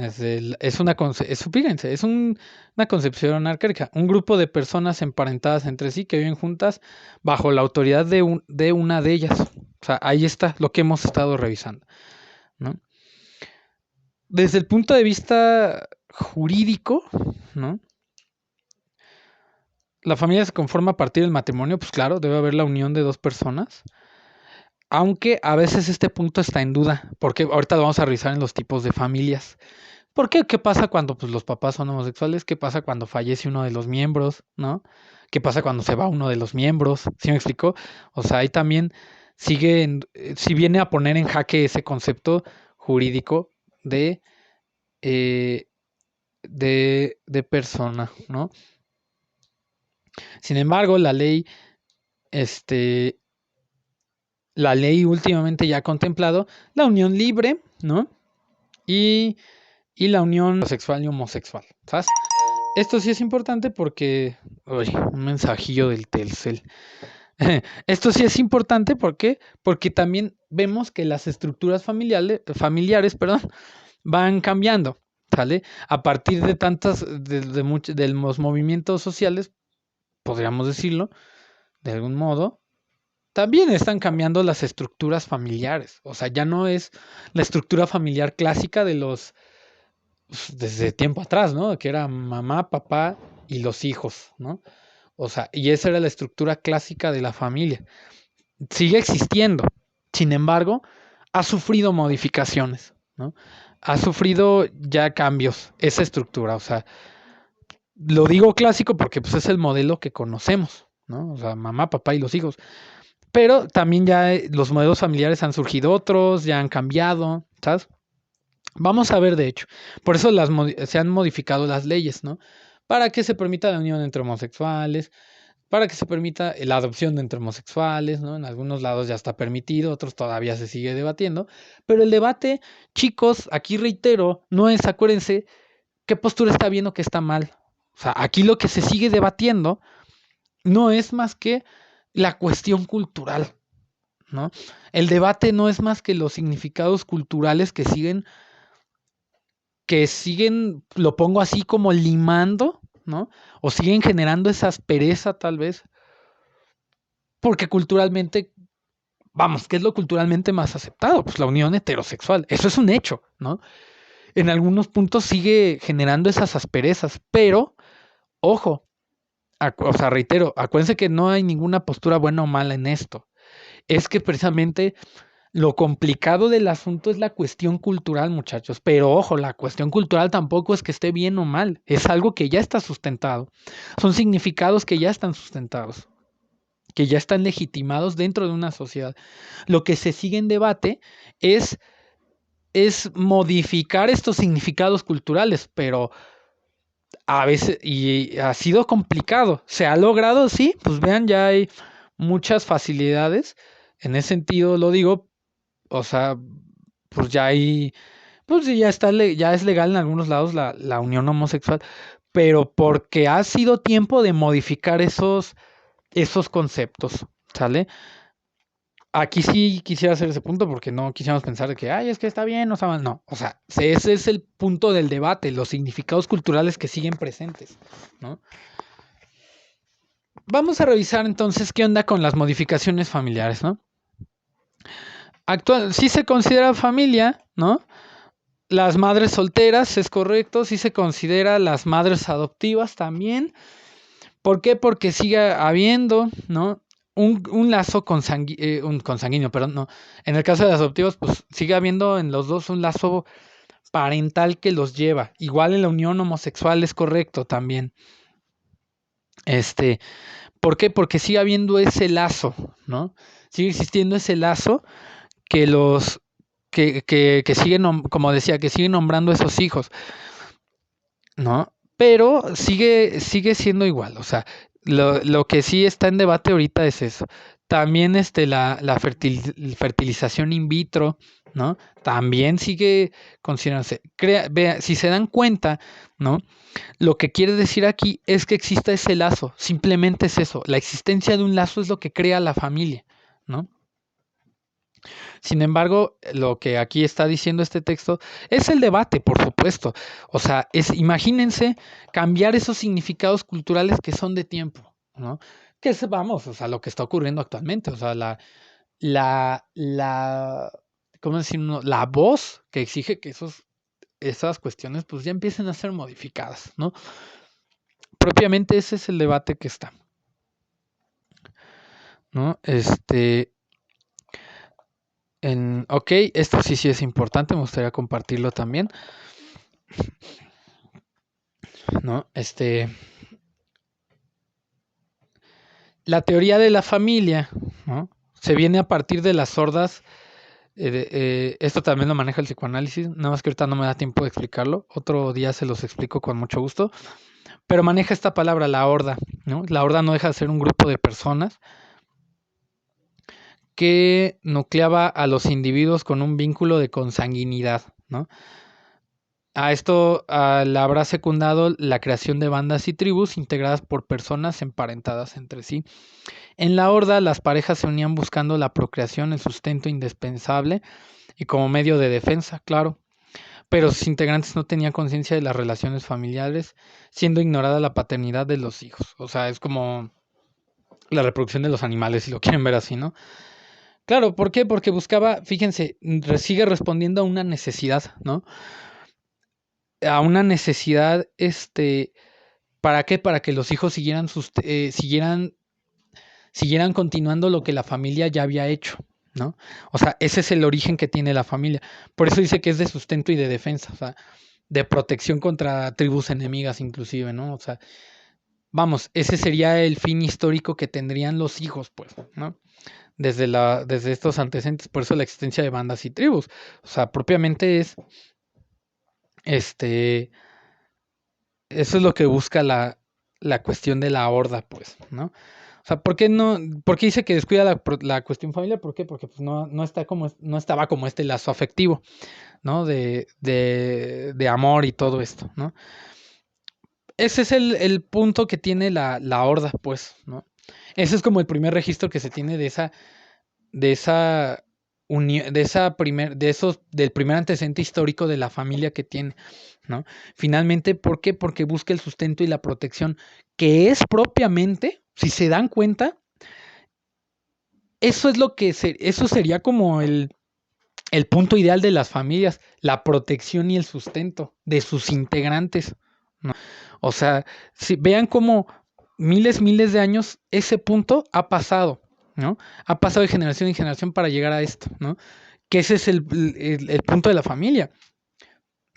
Speaker 1: fíjense, una concepción arcaica. Un grupo de personas emparentadas entre sí que viven juntas bajo la autoridad de una de ellas. O sea, ahí está lo que hemos estado revisando, ¿no? Desde el punto de vista jurídico, ¿no? La familia se conforma a partir del matrimonio, pues claro, debe haber la unión de dos personas, aunque a veces este punto está en duda, porque ahorita lo vamos a revisar en los tipos de familias. ¿Por qué? ¿Qué pasa cuando pues, los papás son homosexuales? ¿Qué pasa cuando fallece uno de los miembros? ¿No? ¿Qué pasa cuando se va uno de los miembros? ¿Sí me explico? O sea, ahí también si viene a poner en jaque ese concepto jurídico de, eh, de persona, ¿no? Sin embargo, este, la ley últimamente ya ha contemplado la unión libre, ¿no? Y, y la unión sexual y homosexual, ¿sabes? Esto sí es importante porque, uy, un mensajillo del Telcel. Esto sí es importante porque también vemos que las estructuras familiares, perdón, van cambiando, ¿sale? A partir de de los movimientos sociales, podríamos decirlo, de algún modo, también están cambiando las estructuras familiares. O sea, ya no es la estructura familiar clásica desde tiempo atrás, ¿no? Que era mamá, papá y los hijos, ¿no? O sea, y esa era la estructura clásica de la familia. Sigue existiendo. Sin embargo, ha sufrido modificaciones, ¿no? Ha sufrido ya cambios esa estructura. O sea, lo digo clásico porque pues, es el modelo que conocemos, ¿no? O sea, mamá, papá y los hijos. Pero también ya los modelos familiares han surgido otros, ya han cambiado, ¿sabes? Vamos a ver, de hecho, por eso se han modificado las leyes, ¿no? Para que se permita la unión entre homosexuales, para que se permita la adopción de entre homosexuales, ¿no? En algunos lados ya está permitido, otros todavía se sigue debatiendo, pero el debate, chicos, aquí reitero, no es, acuérdense, qué postura está bien o qué está mal. O sea, aquí lo que se sigue debatiendo no es más que la cuestión cultural, ¿no? El debate no es más que los significados culturales que siguen, lo pongo así como limando, ¿no? O siguen generando esa aspereza tal vez, porque culturalmente, vamos, ¿qué es lo culturalmente más aceptado? Pues la unión heterosexual, eso es un hecho, ¿no? En algunos puntos sigue generando esas asperezas, pero, ojo, o sea, reitero, acuérdense que no hay ninguna postura buena o mala en esto. Es que precisamente lo complicado del asunto es la cuestión cultural, muchachos. Pero ojo, la cuestión cultural tampoco es que esté bien o mal. Es algo que ya está sustentado. Son significados que ya están sustentados, que ya están legitimados dentro de una sociedad. Lo que se sigue en debate es, es modificar estos significados culturales, pero a veces, y ha sido complicado. ¿Se ha logrado? Sí, pues vean, ya hay muchas facilidades. En ese sentido lo digo, o sea, pues ya hay, pues sí, ya es legal en algunos lados la unión homosexual, pero porque ha sido tiempo de modificar esos conceptos, ¿sale? Aquí sí quisiera hacer ese punto porque no quisiéramos pensar de que, ay, es que está bien o está mal. No, o sea, ese es el punto del debate, los significados culturales que siguen presentes, ¿no? Vamos a revisar entonces qué onda con las modificaciones familiares, ¿no? Sí se considera familia, ¿no? Las madres solteras, es correcto, sí se considera las madres adoptivas también. ¿Por qué? Porque sigue habiendo, ¿no? Un lazo consanguíneo, perdón, no. En el caso de las adoptivas, pues sigue habiendo en los dos un lazo parental que los lleva. Igual en la unión homosexual es correcto también. Este, ¿Por qué? Porque sigue habiendo ese lazo, ¿no? Sigue existiendo ese lazo que los que siguen, como decía, que siguen nombrando esos hijos, ¿no? Pero sigue siendo igual, o sea, lo que sí está en debate ahorita es eso. También la fertilización in vitro, ¿no? También sigue considerándose. Vea, si se dan cuenta, ¿no? Lo que quiere decir aquí es que exista ese lazo, simplemente es eso. La existencia de un lazo es lo que crea la familia, ¿no? Sin embargo, lo que aquí está diciendo este texto es el debate, por supuesto. O sea, imagínense cambiar esos significados culturales que son de tiempo, ¿no? Vamos, o sea, lo que está ocurriendo actualmente, o sea, la, ¿cómo decirlo? La voz que exige que esas cuestiones pues ya empiecen a ser modificadas, ¿no? Propiamente ese es el debate que está, ¿no? Ok, esto sí es importante, me gustaría compartirlo también, ¿no? La teoría de la familia, ¿no? Se viene a partir de las sordas. Esto también lo maneja el psicoanálisis, nada más que ahorita no me da tiempo de explicarlo. Otro día se los explico con mucho gusto. Pero maneja esta palabra, la horda, ¿no? La horda no deja de ser un grupo de personas que nucleaba a los individuos con un vínculo de consanguinidad, ¿no? A esto le habrá secundado la creación de bandas y tribus integradas por personas emparentadas entre sí. En la horda, las parejas se unían buscando la procreación, el sustento indispensable y como medio de defensa, claro. Pero sus integrantes no tenían conciencia de las relaciones familiares, siendo ignorada la paternidad de los hijos. O sea, es como la reproducción de los animales, si lo quieren ver así, ¿no? Claro, ¿por qué? Porque buscaba, fíjense, sigue respondiendo a una necesidad, ¿no? A una necesidad, ¿para qué? Para que los hijos siguieran continuando lo que la familia ya había hecho, ¿no? O sea, ese es el origen que tiene la familia. Por eso dice que es de sustento y de defensa, o sea, de protección contra tribus enemigas inclusive, ¿no? O sea, vamos, ese sería el fin histórico que tendrían los hijos, pues, ¿no? Desde estos antecedentes, por eso la existencia de bandas y tribus. O sea, propiamente este, eso es lo que busca la cuestión de la horda, pues, ¿no? O sea, ¿por qué no? ¿Por qué dice que descuida la cuestión familiar? ¿Por qué? Porque pues, no estaba como este lazo afectivo, ¿no? De amor y todo esto, ¿no? Ese es el punto que tiene la horda, pues, ¿no? Ese es como el primer registro que se tiene de esa del primer antecedente histórico de la familia que tiene, ¿no? Finalmente, ¿por qué? Porque busca el sustento y la protección, que es propiamente, si se dan cuenta, eso es eso sería como el punto ideal de las familias, la protección y el sustento de sus integrantes, ¿no? O sea, si vean cómo miles de años ese punto ha pasado, ¿no? Ha pasado de generación en generación para llegar a esto, ¿no? Que ese es el punto de la familia,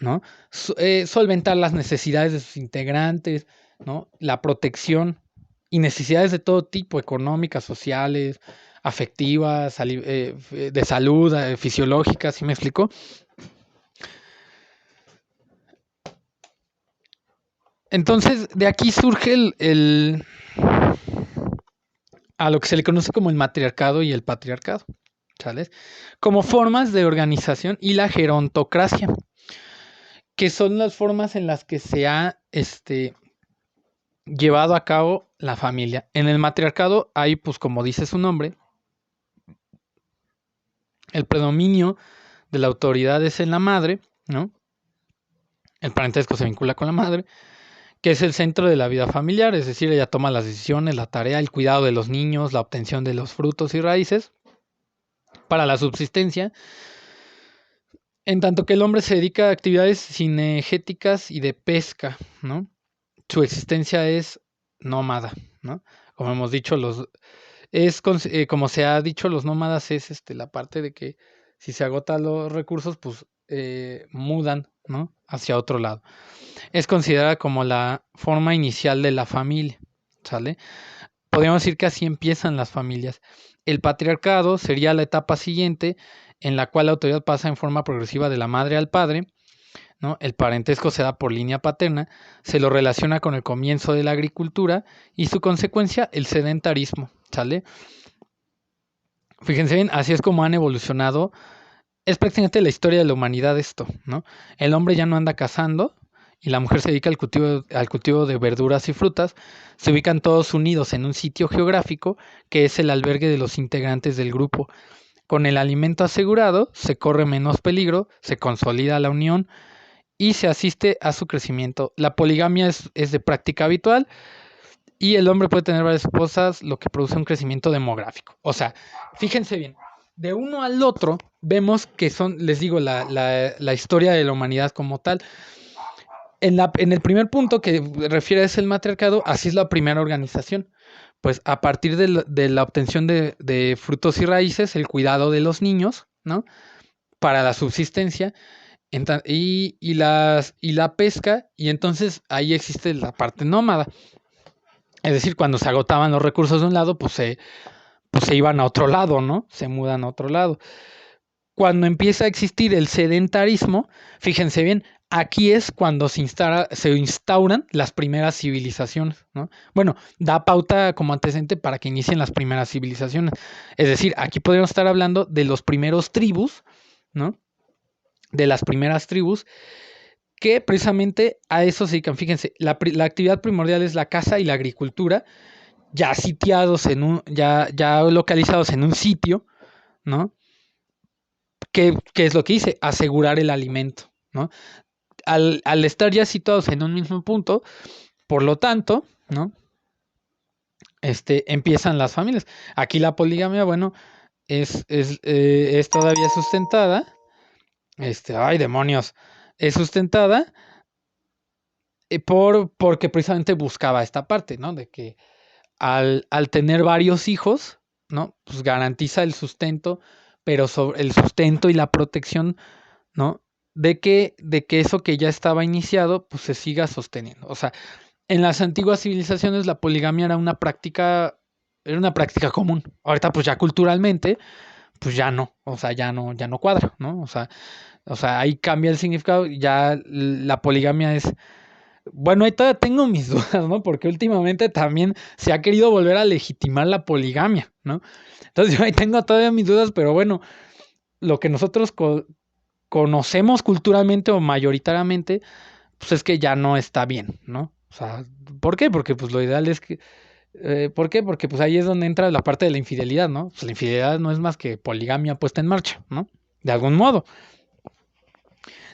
Speaker 1: ¿no? Solventar las necesidades de sus integrantes, ¿no? La protección y necesidades de todo tipo, económicas, sociales, afectivas, de salud, fisiológicas, ¿sí me explico? Entonces, de aquí surge a lo que se le conoce como el matriarcado y el patriarcado, ¿sales? Como formas de organización y la gerontocracia, que son las formas en las que se ha llevado a cabo la familia. En el matriarcado hay, pues como dice su nombre, el predominio de la autoridad es en la madre, ¿no? El parentesco se vincula con la madre, que es el centro de la vida familiar, es decir, ella toma las decisiones, la tarea, el cuidado de los niños, la obtención de los frutos y raíces para la subsistencia, en tanto que el hombre se dedica a actividades cinegéticas y de pesca, ¿no? Su existencia es nómada, ¿no? Como hemos dicho, como se ha dicho, los nómadas es la parte de que si se agotan los recursos, pues mudan, ¿no? Hacia otro lado. Es considerada como la forma inicial de la familia, ¿sale? Podríamos decir que así empiezan las familias. El patriarcado sería la etapa siguiente en la cual la autoridad pasa en forma progresiva de la madre al padre, ¿no? El parentesco se da por línea paterna, se lo relaciona con el comienzo de la agricultura y su consecuencia, el sedentarismo, ¿sale? Fíjense bien, así es como han evolucionado. Es prácticamente la historia de la humanidad esto, ¿no? El hombre ya no anda cazando y la mujer se dedica al cultivo de verduras y frutas. Se ubican todos unidos en un sitio geográfico que es el albergue de los integrantes del grupo. Con el alimento asegurado, se corre menos peligro, se consolida la unión y se asiste a su crecimiento. La poligamia es de práctica habitual y el hombre puede tener varias esposas, lo que produce un crecimiento demográfico. O sea, fíjense bien, de uno al otro vemos que son, les digo, la historia de la humanidad como tal. En el primer punto que refiere es el matriarcado, así es la primera organización. Pues a partir de la obtención de frutos y raíces, el cuidado de los niños, ¿no? Para la subsistencia y la pesca, y entonces ahí existe la parte nómada. Es decir, cuando se agotaban los recursos de un lado, pues se iban a otro lado, ¿no? Se mudan a otro lado. Cuando empieza a existir el sedentarismo, fíjense bien, aquí es cuando se instauran las primeras civilizaciones, ¿no? Bueno, da pauta como antecedente para que inicien las primeras civilizaciones. Es decir, aquí podríamos estar hablando de los primeros tribus, ¿no? De las primeras tribus que precisamente a eso se dedican. Fíjense, la actividad primordial es la caza y la agricultura, ya sitiados ya localizados en un sitio, ¿no? ¿Qué es lo que dice? Asegurar el alimento, ¿no? Al estar ya situados en un mismo punto, por lo tanto, ¿no? Empiezan las familias. Aquí la poligamia, bueno, es todavía sustentada. Ay, demonios. Es sustentada porque precisamente buscaba esta parte, ¿no? De que al tener varios hijos, ¿no? Pues garantiza el sustento, pero sobre el sustento y la protección, ¿no? De que eso que ya estaba iniciado, pues se siga sosteniendo. O sea, en las antiguas civilizaciones la poligamia era una práctica común. Ahorita, pues ya culturalmente, pues ya no, o sea, ya no cuadra, ¿no? O sea, ahí cambia el significado, ya la poligamia es. Bueno, ahí todavía tengo mis dudas, ¿no? Porque últimamente también se ha querido volver a legitimar la poligamia, ¿no? Entonces yo ahí tengo todavía mis dudas, pero bueno, lo que nosotros conocemos culturalmente o mayoritariamente, pues es que ya no está bien, ¿no? O sea, ¿por qué? Porque pues lo ideal es que. ¿Por qué? Porque pues ahí es donde entra la parte de la infidelidad, ¿no? Pues la infidelidad no es más que poligamia puesta en marcha, ¿no? De algún modo.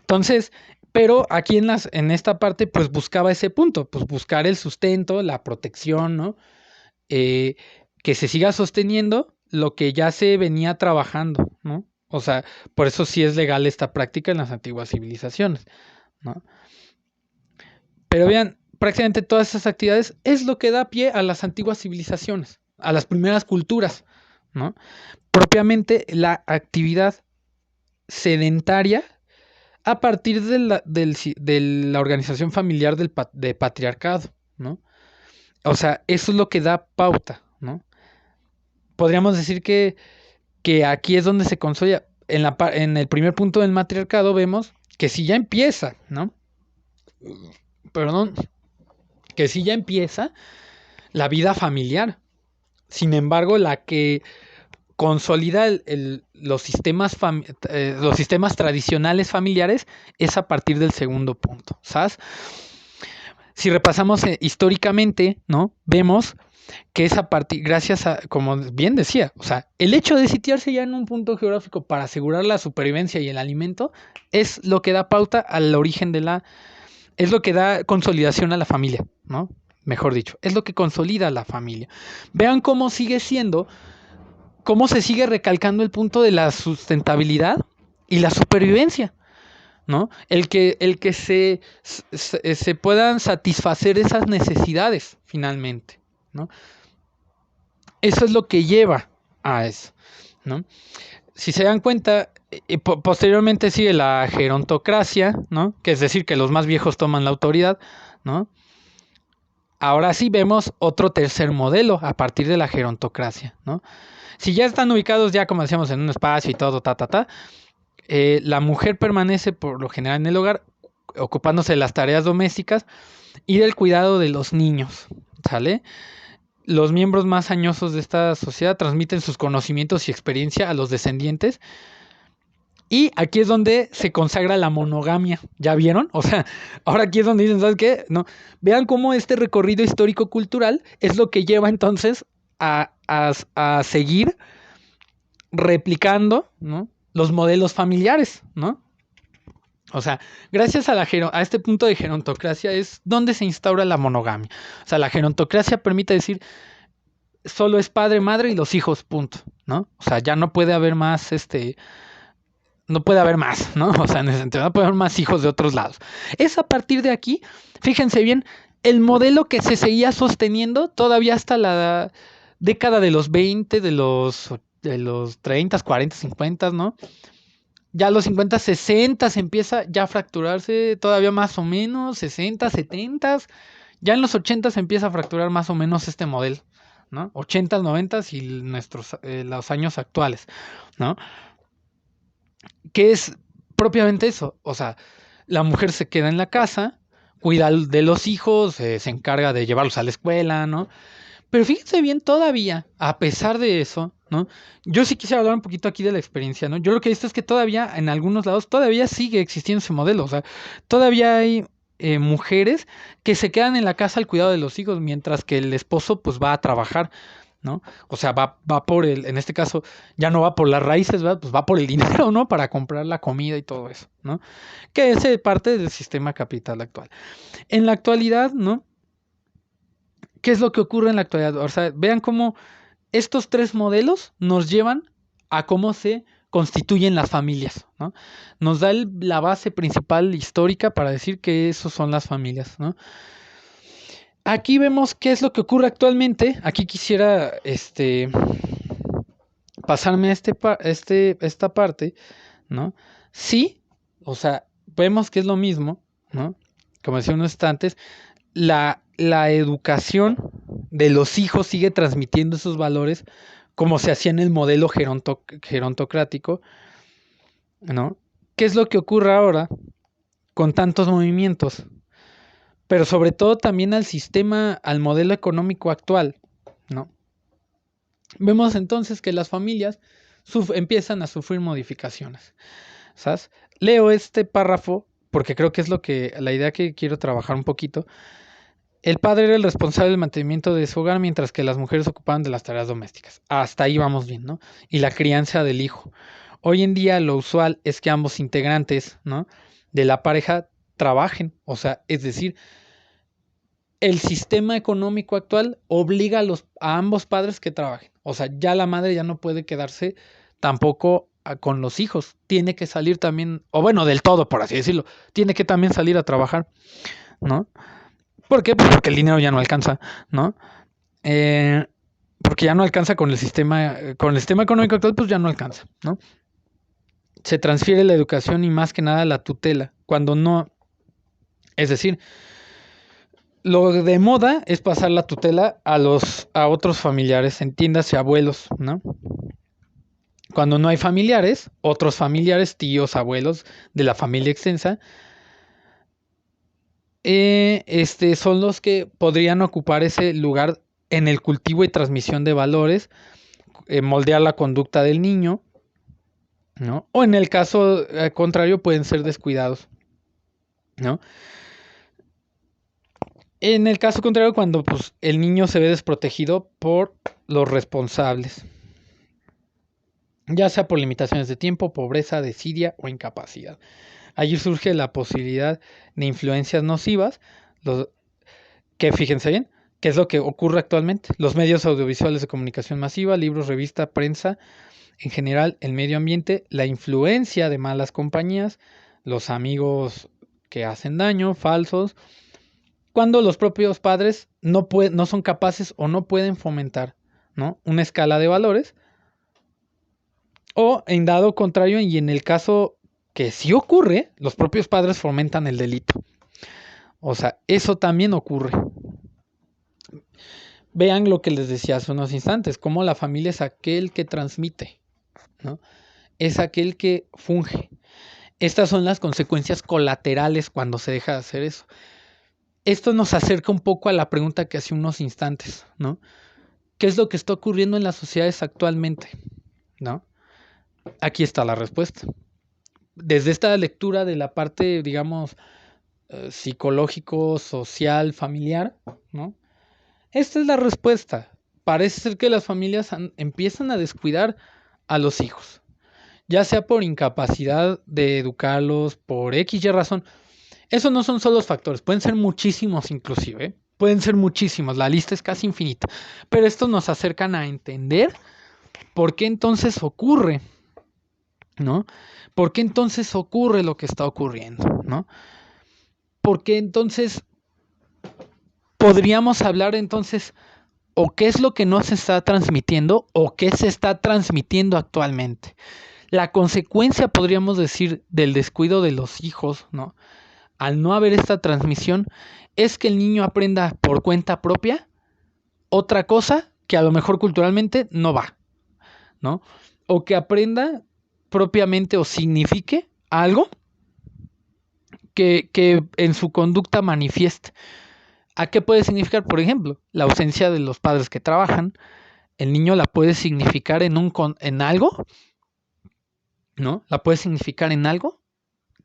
Speaker 1: Entonces, pero aquí en esta parte, pues buscaba ese punto, pues buscar el sustento, la protección, ¿no? Eh, que se siga sosteniendo lo que ya se venía trabajando, ¿no? O sea, por eso sí es legal esta práctica en las antiguas civilizaciones, ¿no? Pero vean, prácticamente todas esas actividades es lo que da pie a las antiguas civilizaciones, a las primeras culturas, ¿no? Propiamente la actividad sedentaria a partir de la organización familiar de patriarcado, ¿no? O sea, eso es lo que da pauta, ¿no? Podríamos decir que aquí es donde se consolida. En el primer punto del matriarcado vemos que si ya empieza, ¿no? Perdón, que si ya empieza la vida familiar. Sin embargo, la que consolida los sistemas tradicionales familiares es a partir del segundo punto, ¿sabes? Si repasamos históricamente, ¿no? Vemos que es a partir, gracias a, como bien decía, o sea, el hecho de sitiarse ya en un punto geográfico para asegurar la supervivencia y el alimento es lo que da pauta al origen es lo que da consolidación a la familia, ¿no? Mejor dicho, es lo que consolida a la familia. Vean cómo cómo se sigue recalcando el punto de la sustentabilidad y la supervivencia, ¿no? El que se puedan satisfacer esas necesidades finalmente, ¿no? Eso es lo que lleva a eso, ¿no? Si se dan cuenta, posteriormente sigue la gerontocracia, ¿no? Que es decir, que los más viejos toman la autoridad, ¿no? ahora sí vemos otro tercer modelo a partir de la gerontocracia, ¿no? Si ya están ubicados ya, como decíamos, en un espacio y todo, la mujer permanece por lo general en el hogar, ocupándose de las tareas domésticas y del cuidado de los niños, ¿sale? Los miembros más añosos de esta sociedad transmiten sus conocimientos y experiencia a los descendientes. Y aquí es donde se consagra la monogamia. ¿Ya vieron? O sea, ahora aquí es donde dicen, ¿sabes qué? No. Vean cómo este recorrido histórico-cultural es lo que lleva entonces a seguir replicando, ¿no?, los modelos familiares, ¿no? O sea, gracias a este punto de gerontocracia es donde se instaura la monogamia. O sea, la gerontocracia permite decir, solo es padre, madre y los hijos, punto, ¿no? O sea, ya no puede haber más, no puede haber más, ¿no? O sea, en ese sentido, no puede haber más hijos de otros lados. Es a partir de aquí, fíjense bien, el modelo que se seguía sosteniendo todavía hasta la década de los 20, de los 30, 40, 50, ¿no? Ya los 50, 60 se empieza ya a fracturarse todavía más o menos, 60, 70. Ya en los 80 se empieza a fracturar más o menos este modelo, ¿no? 80, 90 y los años actuales, ¿no? Que es propiamente eso. O sea, la mujer se queda en la casa, cuida de los hijos, se encarga de llevarlos a la escuela, ¿no? Pero fíjense bien, todavía, a pesar de eso, ¿no? Yo sí quisiera hablar un poquito aquí de la experiencia, ¿no? Yo lo que he visto es que todavía, en algunos lados, todavía sigue existiendo ese modelo. O sea, todavía hay mujeres que se quedan en la casa al cuidado de los hijos, mientras que el esposo, pues, va a trabajar, ¿no? O sea, va por en este caso, ya no va por las raíces, ¿verdad? Pues va por el dinero, ¿no? Para comprar la comida y todo eso, ¿no? Que es parte del sistema capital actual. En la actualidad, ¿no? ¿Qué es lo que ocurre en la actualidad? O sea, vean cómo estos tres modelos nos llevan a cómo se constituyen las familias, ¿no? Nos da la base principal histórica para decir que esos son las familias, ¿no? Aquí vemos qué es lo que ocurre actualmente. Aquí quisiera pasarme a esta parte, ¿no? Sí, o sea, vemos que es lo mismo, ¿no? Como decía unos instantes, la educación de los hijos sigue transmitiendo esos valores como se hacía en el modelo gerontocrático, ¿no? ¿Qué es lo que ocurre ahora con tantos movimientos? Pero sobre todo también al modelo económico actual, ¿no? Vemos entonces que las familias empiezan a sufrir modificaciones, ¿sabes? Leo este párrafo porque creo que es la idea que quiero trabajar un poquito. El padre era el responsable del mantenimiento de su hogar, mientras que las mujeres ocupaban de las tareas domésticas. Hasta ahí vamos bien, ¿no? Y la crianza del hijo. Hoy en día lo usual es que ambos integrantes, ¿no?, de la pareja trabajen. O sea, es decir, el sistema económico actual obliga a ambos padres que trabajen. O sea, ya la madre ya no puede quedarse tampoco con los hijos. Tiene que salir también, o bueno, del todo, por así decirlo. Tiene que también salir a trabajar, ¿no? ¿Por qué? Pues porque el dinero ya no alcanza, ¿no? Porque ya no alcanza con el sistema económico actual, pues ya no alcanza, ¿no? Se transfiere la educación y más que nada la tutela, cuando no, es decir, lo de moda es pasar la tutela a otros familiares, entiéndase abuelos, ¿no? Cuando no hay familiares, otros familiares, tíos, abuelos de la familia extensa, son los que podrían ocupar ese lugar en el cultivo y transmisión de valores, moldear la conducta del niño, ¿no? O en el caso contrario pueden ser descuidados, ¿no? En el caso contrario, cuando pues, el niño se ve desprotegido por los responsables, ya sea por limitaciones de tiempo, pobreza, desidia o incapacidad. Allí surge la posibilidad de influencias nocivas, que fíjense bien, ¿qué es lo que ocurre actualmente? Los medios audiovisuales de comunicación masiva, libros, revista, prensa, en general el medio ambiente, la influencia de malas compañías, los amigos que hacen daño, falsos, cuando los propios padres no son capaces o no pueden fomentar, ¿no?, una escala de valores, o en dado contrario, y en el caso que sí ocurre, los propios padres fomentan el delito. O sea, eso también ocurre. Vean lo que les decía hace unos instantes, cómo la familia es aquel que transmite, ¿no? Es aquel que funge. Estas son las consecuencias colaterales cuando se deja de hacer eso. Esto nos acerca un poco a la pregunta que hace unos instantes, ¿no? ¿Qué es lo que está ocurriendo en las sociedades actualmente? ¿No? Aquí está la respuesta. Desde esta lectura de la parte, digamos, psicológico, social, familiar, ¿no? Esta es la respuesta. Parece ser que las familias empiezan a descuidar a los hijos, ya sea por incapacidad de educarlos, por X y razón. Eso no son solo los factores, pueden ser muchísimos inclusive, ¿eh? Pueden ser muchísimos, la lista es casi infinita, pero estos nos acercan a entender por qué entonces ocurre, ¿no? ¿Por qué entonces ocurre lo que está ocurriendo, ¿no? ¿Por qué entonces podríamos hablar entonces o qué es lo que no se está transmitiendo o qué se está transmitiendo actualmente? La consecuencia, podríamos decir, del descuido de los hijos, ¿no? Al no haber esta transmisión, es que el niño aprenda por cuenta propia otra cosa que a lo mejor culturalmente no va, ¿no? O que aprenda propiamente o signifique algo que en su conducta manifieste. ¿A qué puede significar? Por ejemplo, la ausencia de los padres que trabajan. El niño la puede significar en algo, ¿no? La puede significar en algo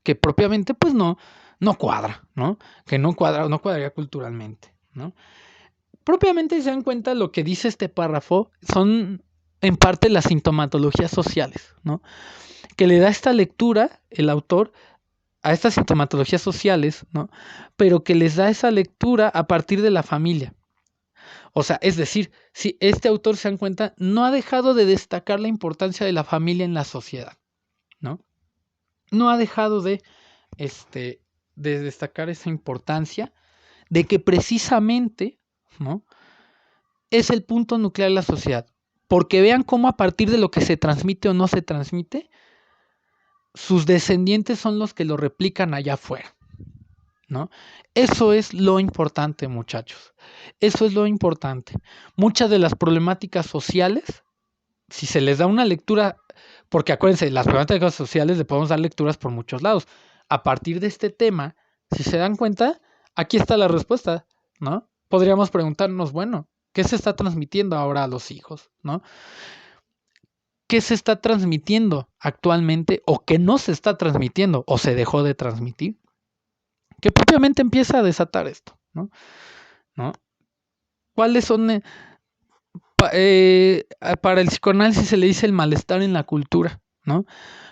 Speaker 1: que propiamente pues no cuadra, ¿no? Que no cuadraría culturalmente, ¿no? Propiamente se dan cuenta lo que dice este párrafo son en parte las sintomatologías sociales, ¿no? Que le da esta lectura el autor a estas sintomatologías sociales, ¿no? Pero que les da esa lectura a partir de la familia. O sea, es decir, si este autor se dan cuenta, no ha dejado de destacar la importancia de la familia en la sociedad, ¿no? No ha dejado de destacar esa importancia de que precisamente, ¿no? Es el punto nuclear de la sociedad. Porque vean cómo a partir de lo que se transmite o no se transmite, sus descendientes son los que lo replican allá afuera, ¿no? Eso es lo importante, muchachos. Eso es lo importante. Muchas de las problemáticas sociales, si se les da una lectura, porque acuérdense, las problemáticas sociales le podemos dar lecturas por muchos lados. A partir de este tema, si se dan cuenta, aquí está la respuesta, ¿no? Podríamos preguntarnos, bueno, ¿qué se está transmitiendo ahora a los hijos, ¿no? ¿Qué se está transmitiendo actualmente o qué no se está transmitiendo o se dejó de transmitir? Que propiamente empieza a desatar esto, ¿no? ¿No? ¿Cuáles son, para el psicoanálisis se le dice el malestar en la cultura, ¿no?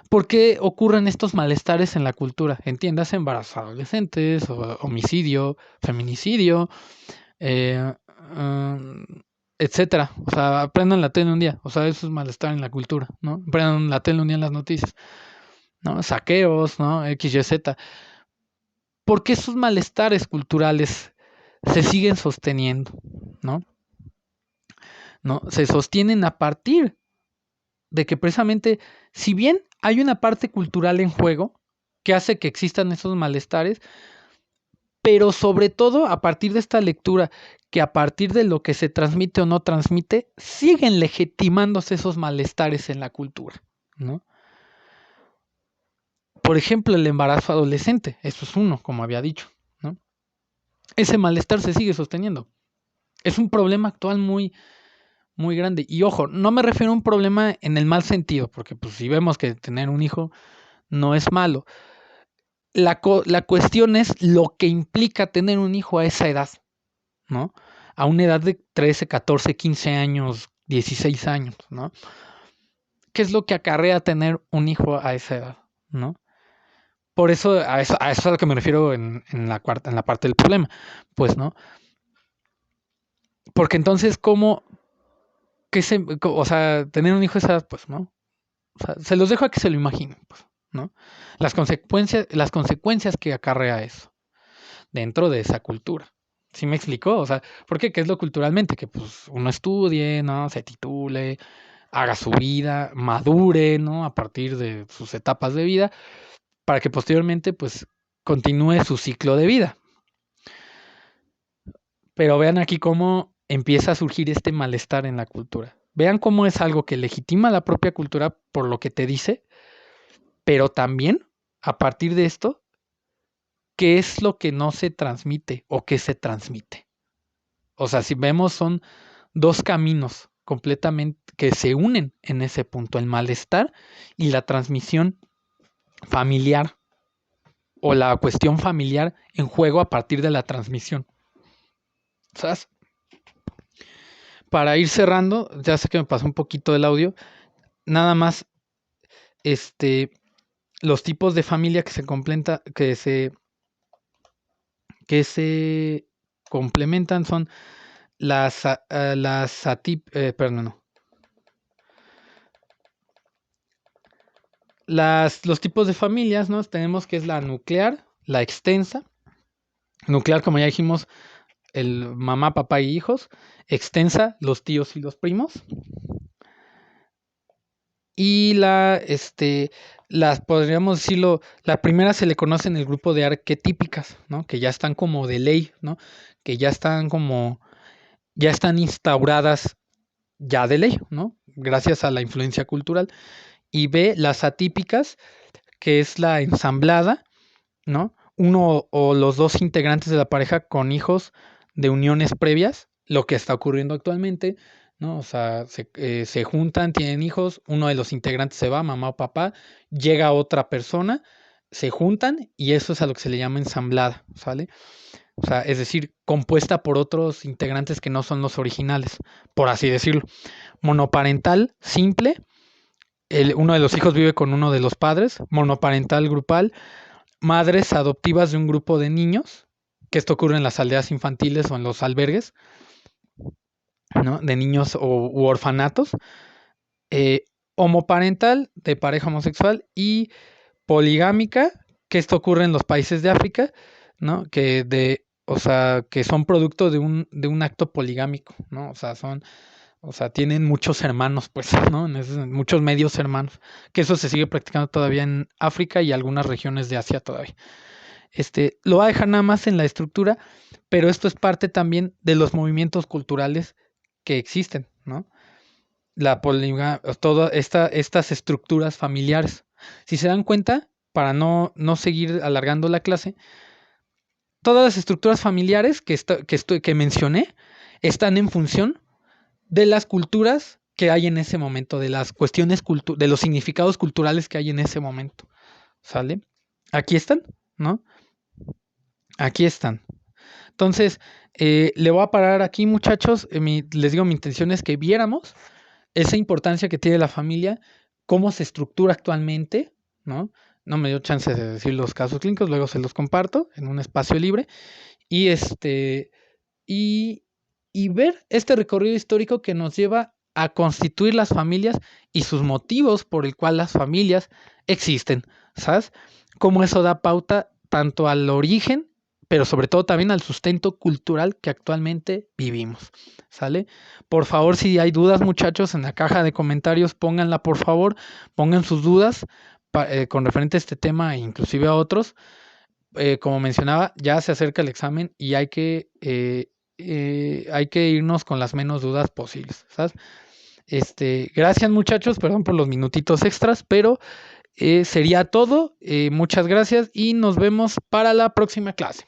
Speaker 1: ¿Por qué ocurren estos malestares en la cultura? Entiendas, embarazos adolescentes, homicidio, feminicidio, eh, um, etcétera. O sea, aprendan la tele un día. O sea, eso es malestar en la cultura, ¿no? Aprendan la tele un día en las noticias, ¿no? Saqueos, ¿no? X, Y, Z. ¿Por qué esos malestares culturales se siguen sosteniendo, ¿no? ¿No? Se sostienen a partir de que precisamente, si bien hay una parte cultural en juego que hace que existan esos malestares, pero sobre todo a partir de esta lectura, que a partir de lo que se transmite o no transmite, siguen legitimándose esos malestares en la cultura, ¿no? Por ejemplo, el embarazo adolescente, eso es uno, como había dicho, ¿no? Ese malestar se sigue sosteniendo. Es un problema actual muy grande. Y ojo, no me refiero a un problema en el mal sentido, porque pues si vemos que tener un hijo no es malo. La cuestión es lo que implica tener un hijo a esa edad, ¿no? A una edad de 13, 14, 15 años, 16 años, ¿no? ¿Qué es lo que acarrea tener un hijo a esa edad, ¿no? Por eso, a eso es a lo que me refiero en la parte del problema, pues, ¿no? Porque entonces, o sea, tener un hijo a esa edad, pues, ¿no? O sea, se los dejo a que se lo imaginen, pues, ¿no? Las consecuencias que acarrea eso dentro de esa cultura. ¿Sí me explicó? O sea, ¿por qué? ¿Qué es lo culturalmente? Que pues uno estudie, ¿no? Se titule, haga su vida, madure, ¿no? A partir de sus etapas de vida, para que posteriormente, pues, continúe su ciclo de vida. Pero vean aquí cómo empieza a surgir este malestar en la cultura. Vean cómo es algo que legitima la propia cultura por lo que te dice, pero también, a partir de esto, ¿qué es lo que no se transmite o qué se transmite? O sea, si vemos, son dos caminos completamente que se unen en ese punto, el malestar y la transmisión familiar o la cuestión familiar en juego a partir de la transmisión. ¿Sabes? Para ir cerrando, ya sé que me pasó un poquito el audio, nada más este los tipos de familia que se complementan son perdón, no. Los tipos de familias, ¿no? Tenemos que es la nuclear, la extensa. Nuclear, como ya dijimos, el mamá, papá y hijos. Extensa, los tíos y los primos. Y podríamos decirlo, la primera se le conoce en el grupo de arquetípicas, ¿no? Que ya están como de ley, ¿no? Que ya están instauradas ya de ley, ¿no? Gracias a la influencia cultural. Y B, las atípicas, que es la ensamblada, ¿no? Uno o los dos integrantes de la pareja con hijos de uniones previas, lo que está ocurriendo actualmente, ¿no? O sea, se juntan, tienen hijos, uno de los integrantes se va, mamá o papá, llega otra persona, se juntan y eso es a lo que se le llama ensamblada, ¿sale? O sea, es decir, compuesta por otros integrantes que no son los originales, por así decirlo. Monoparental simple, uno de los hijos vive con uno de los padres. Monoparental grupal, madres adoptivas de un grupo de niños, que esto ocurre en las aldeas infantiles o en los albergues, ¿no? De niños u orfanatos. Eh, Homoparental, de pareja homosexual, y poligámica, que esto ocurre en los países de África, ¿no? O sea, que son producto de un acto poligámico, ¿no? O sea, tienen muchos hermanos, pues, ¿no? Muchos medios hermanos, que eso se sigue practicando todavía en África y algunas regiones de Asia todavía. Lo va a dejar nada más en la estructura, pero esto es parte también de los movimientos culturales que existen, ¿no? Todas estas estructuras familiares. Si se dan cuenta, para no seguir alargando la clase, todas las estructuras familiares que mencioné están en función de las culturas que hay en ese momento, de las cuestiones de los significados culturales que hay en ese momento. ¿Sale? Aquí están, ¿no? Aquí están. Entonces, le voy a parar aquí, muchachos. Les digo, mi intención es que viéramos esa importancia que tiene la familia, cómo se estructura actualmente, ¿no? No me dio chance de decir los casos clínicos, luego se los comparto en un espacio libre. Y y, y ver este recorrido histórico que nos lleva a constituir las familias y sus motivos por el cual las familias existen, ¿sabes? Cómo eso da pauta tanto al origen, pero sobre todo también al sustento cultural que actualmente vivimos, ¿sale? Por favor, si hay dudas, muchachos, en la caja de comentarios pónganla, por favor, pongan sus dudas con referente a este tema e inclusive a otros. Como mencionaba, ya se acerca el examen y hay que irnos con las menos dudas posibles, ¿sabes? Gracias, muchachos, perdón por los minutitos extras, pero sería todo. Muchas gracias y nos vemos para la próxima clase.